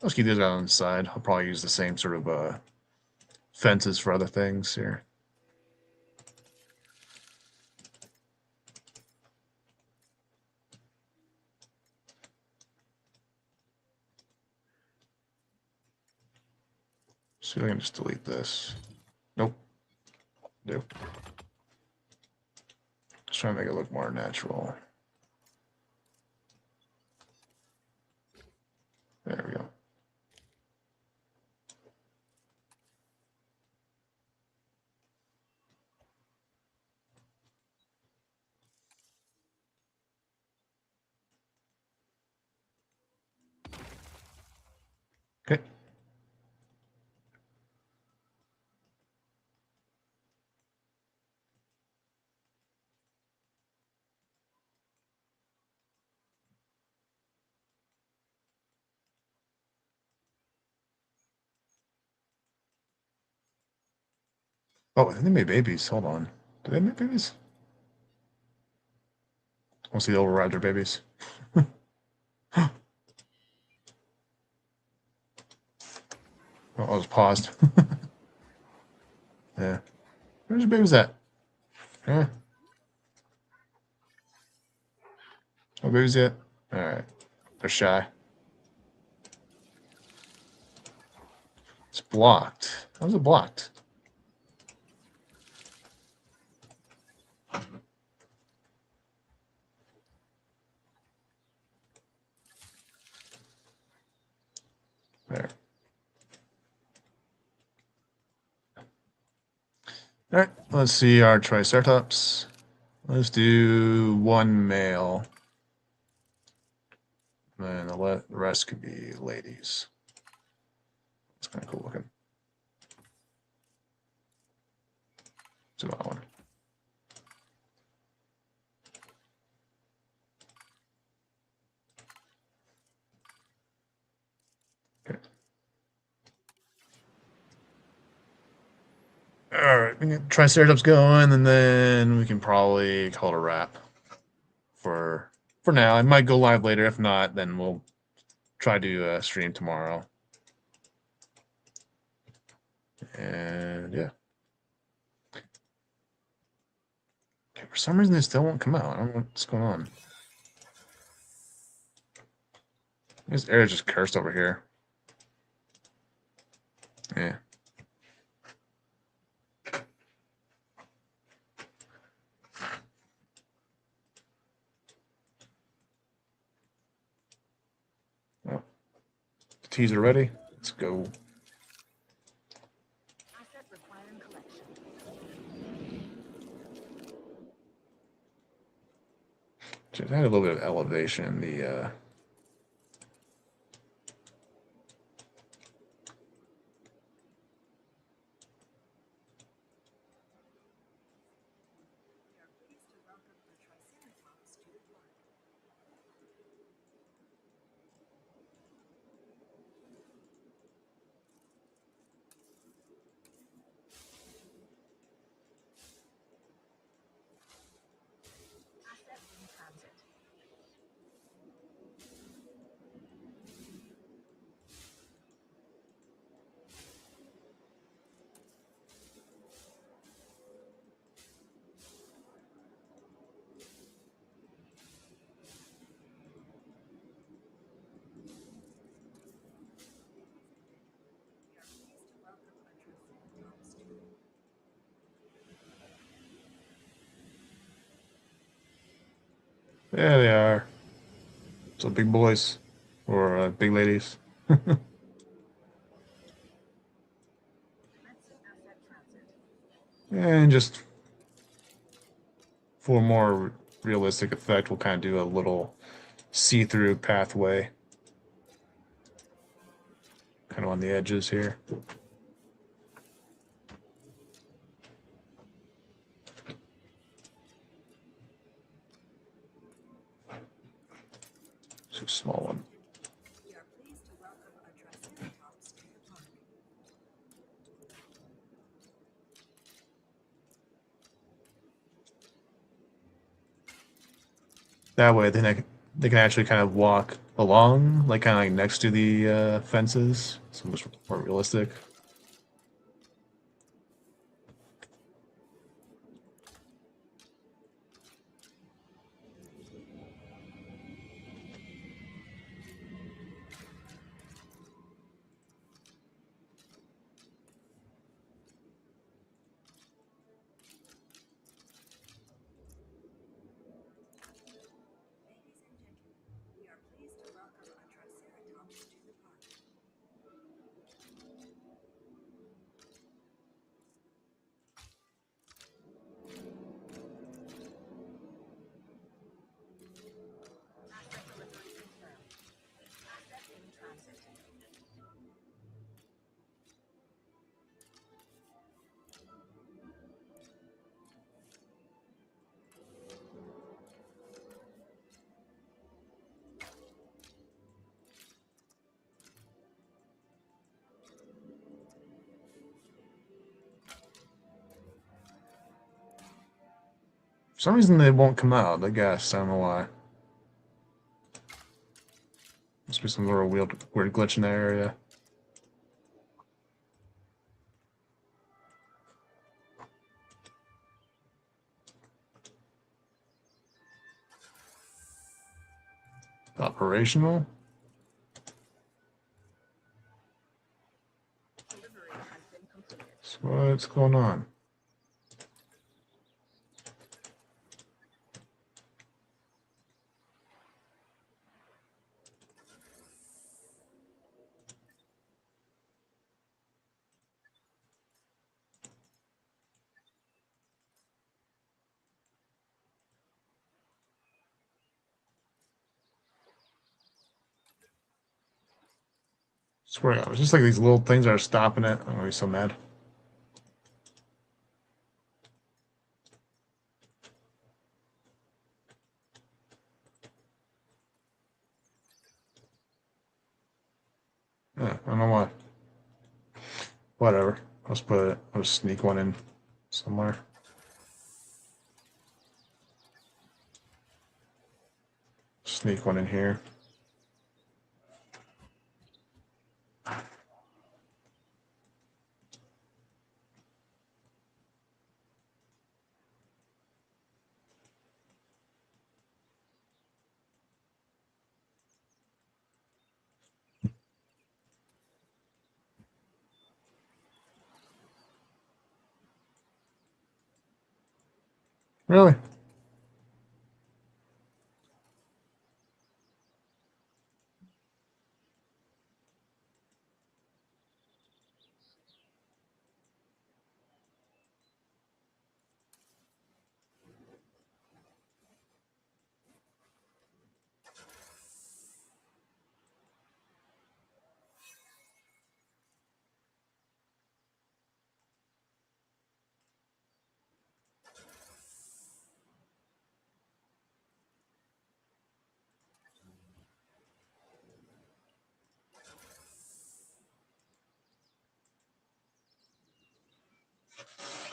A: Let's keep these out on the side. I'll probably use the same sort of fences for other things here. So I can just delete this. Nope. Nope. Just trying to make it look more natural. There we go. Okay. Oh, I think they made babies. Hold on. Did they make babies? I want to see the Overrider babies. Oh, I was paused. Yeah. Where's your babies at? Huh? No babies yet? Alright. They're shy. It's blocked. How's it blocked? There. Alright, let's see our Triceratops. Let's do one male. And the rest could be ladies. It's kind of cool looking. Do that one. Okay. Alright, we can Triceratops going, and then we can probably call it a wrap for now. I might go live later. If not, then we'll try to stream tomorrow. And yeah. Okay, for some reason they still won't come out. I don't know what's going on. This area just cursed over here. Yeah. Well, the teaser ready. Let's go.
B: Asset requiring collection.
A: Just add a little bit of elevation in the
C: We are pleased to welcome the Triceratops to the park.
B: Asset in transit.
C: We are pleased to welcome a Triceratops to the park.
A: Yeah, they are. So big boys or big ladies.
B: Commencing asset transit.
A: And just for a more realistic effect, we'll kind of do a little see-through pathway kind of on the edges here. It's a small one.
C: We are pleased to welcome a Triceratops to the park.
A: That way, they can actually kind of walk along, like kind of like next to the fences, so much more realistic.
C: Ladies and gentlemen, we are pleased to welcome a Triceratops to the park.
B: Asset delivery confirmed. Asset in transit.
A: For some reason, they won't come out. I guess I don't know why. Must be some little weird glitch in that area. Operational.
B: Delivery has been completed.
A: So what's going on? Swear to God, it's just like these little things that are stopping it. I'm gonna be so mad. Yeah, I don't know why. Whatever. I'll just sneak one in somewhere. Sneak one in here. Really?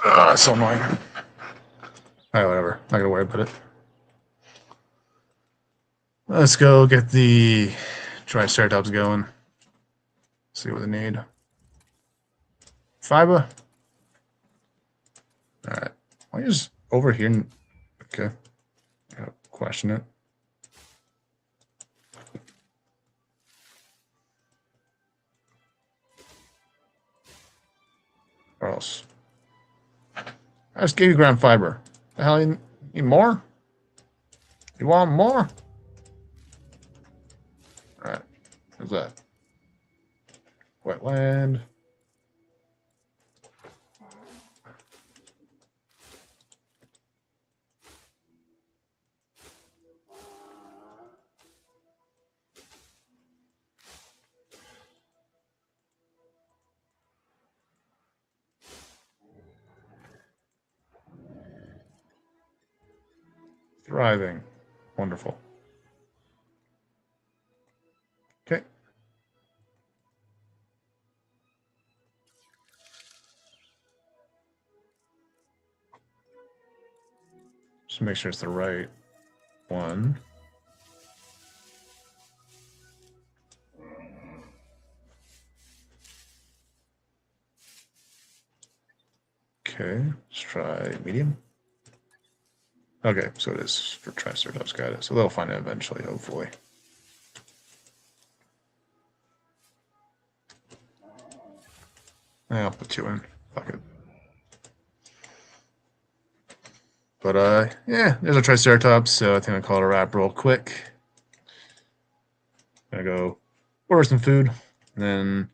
A: It's so annoying. Alright, whatever. Not gonna worry about it. Let's go get the Triceratops going. See what they need. Fiber. Alright. Why are you just over here? Okay. Gotta question it. Or else. I just gave you ground fiber. The hell, you need more? You want more? Alright. What's that? Wetland. Thriving. Wonderful. Just make sure it's the right one. Okay, let's try medium. Okay, so it is for Triceratops, got it. So they'll find it eventually, hopefully. I'll put 2 in. Fuck it. But yeah, there's a Triceratops, so I think I'll call it a wrap real quick. Gonna go order some food, and then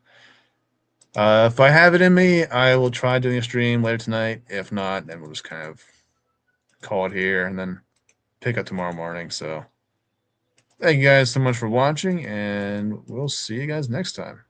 A: if I have it in me, I will try doing a stream later tonight. If not, then we'll just kind of call it here and then pick up tomorrow morning. So thank you guys so much for watching, and we'll see you guys next time.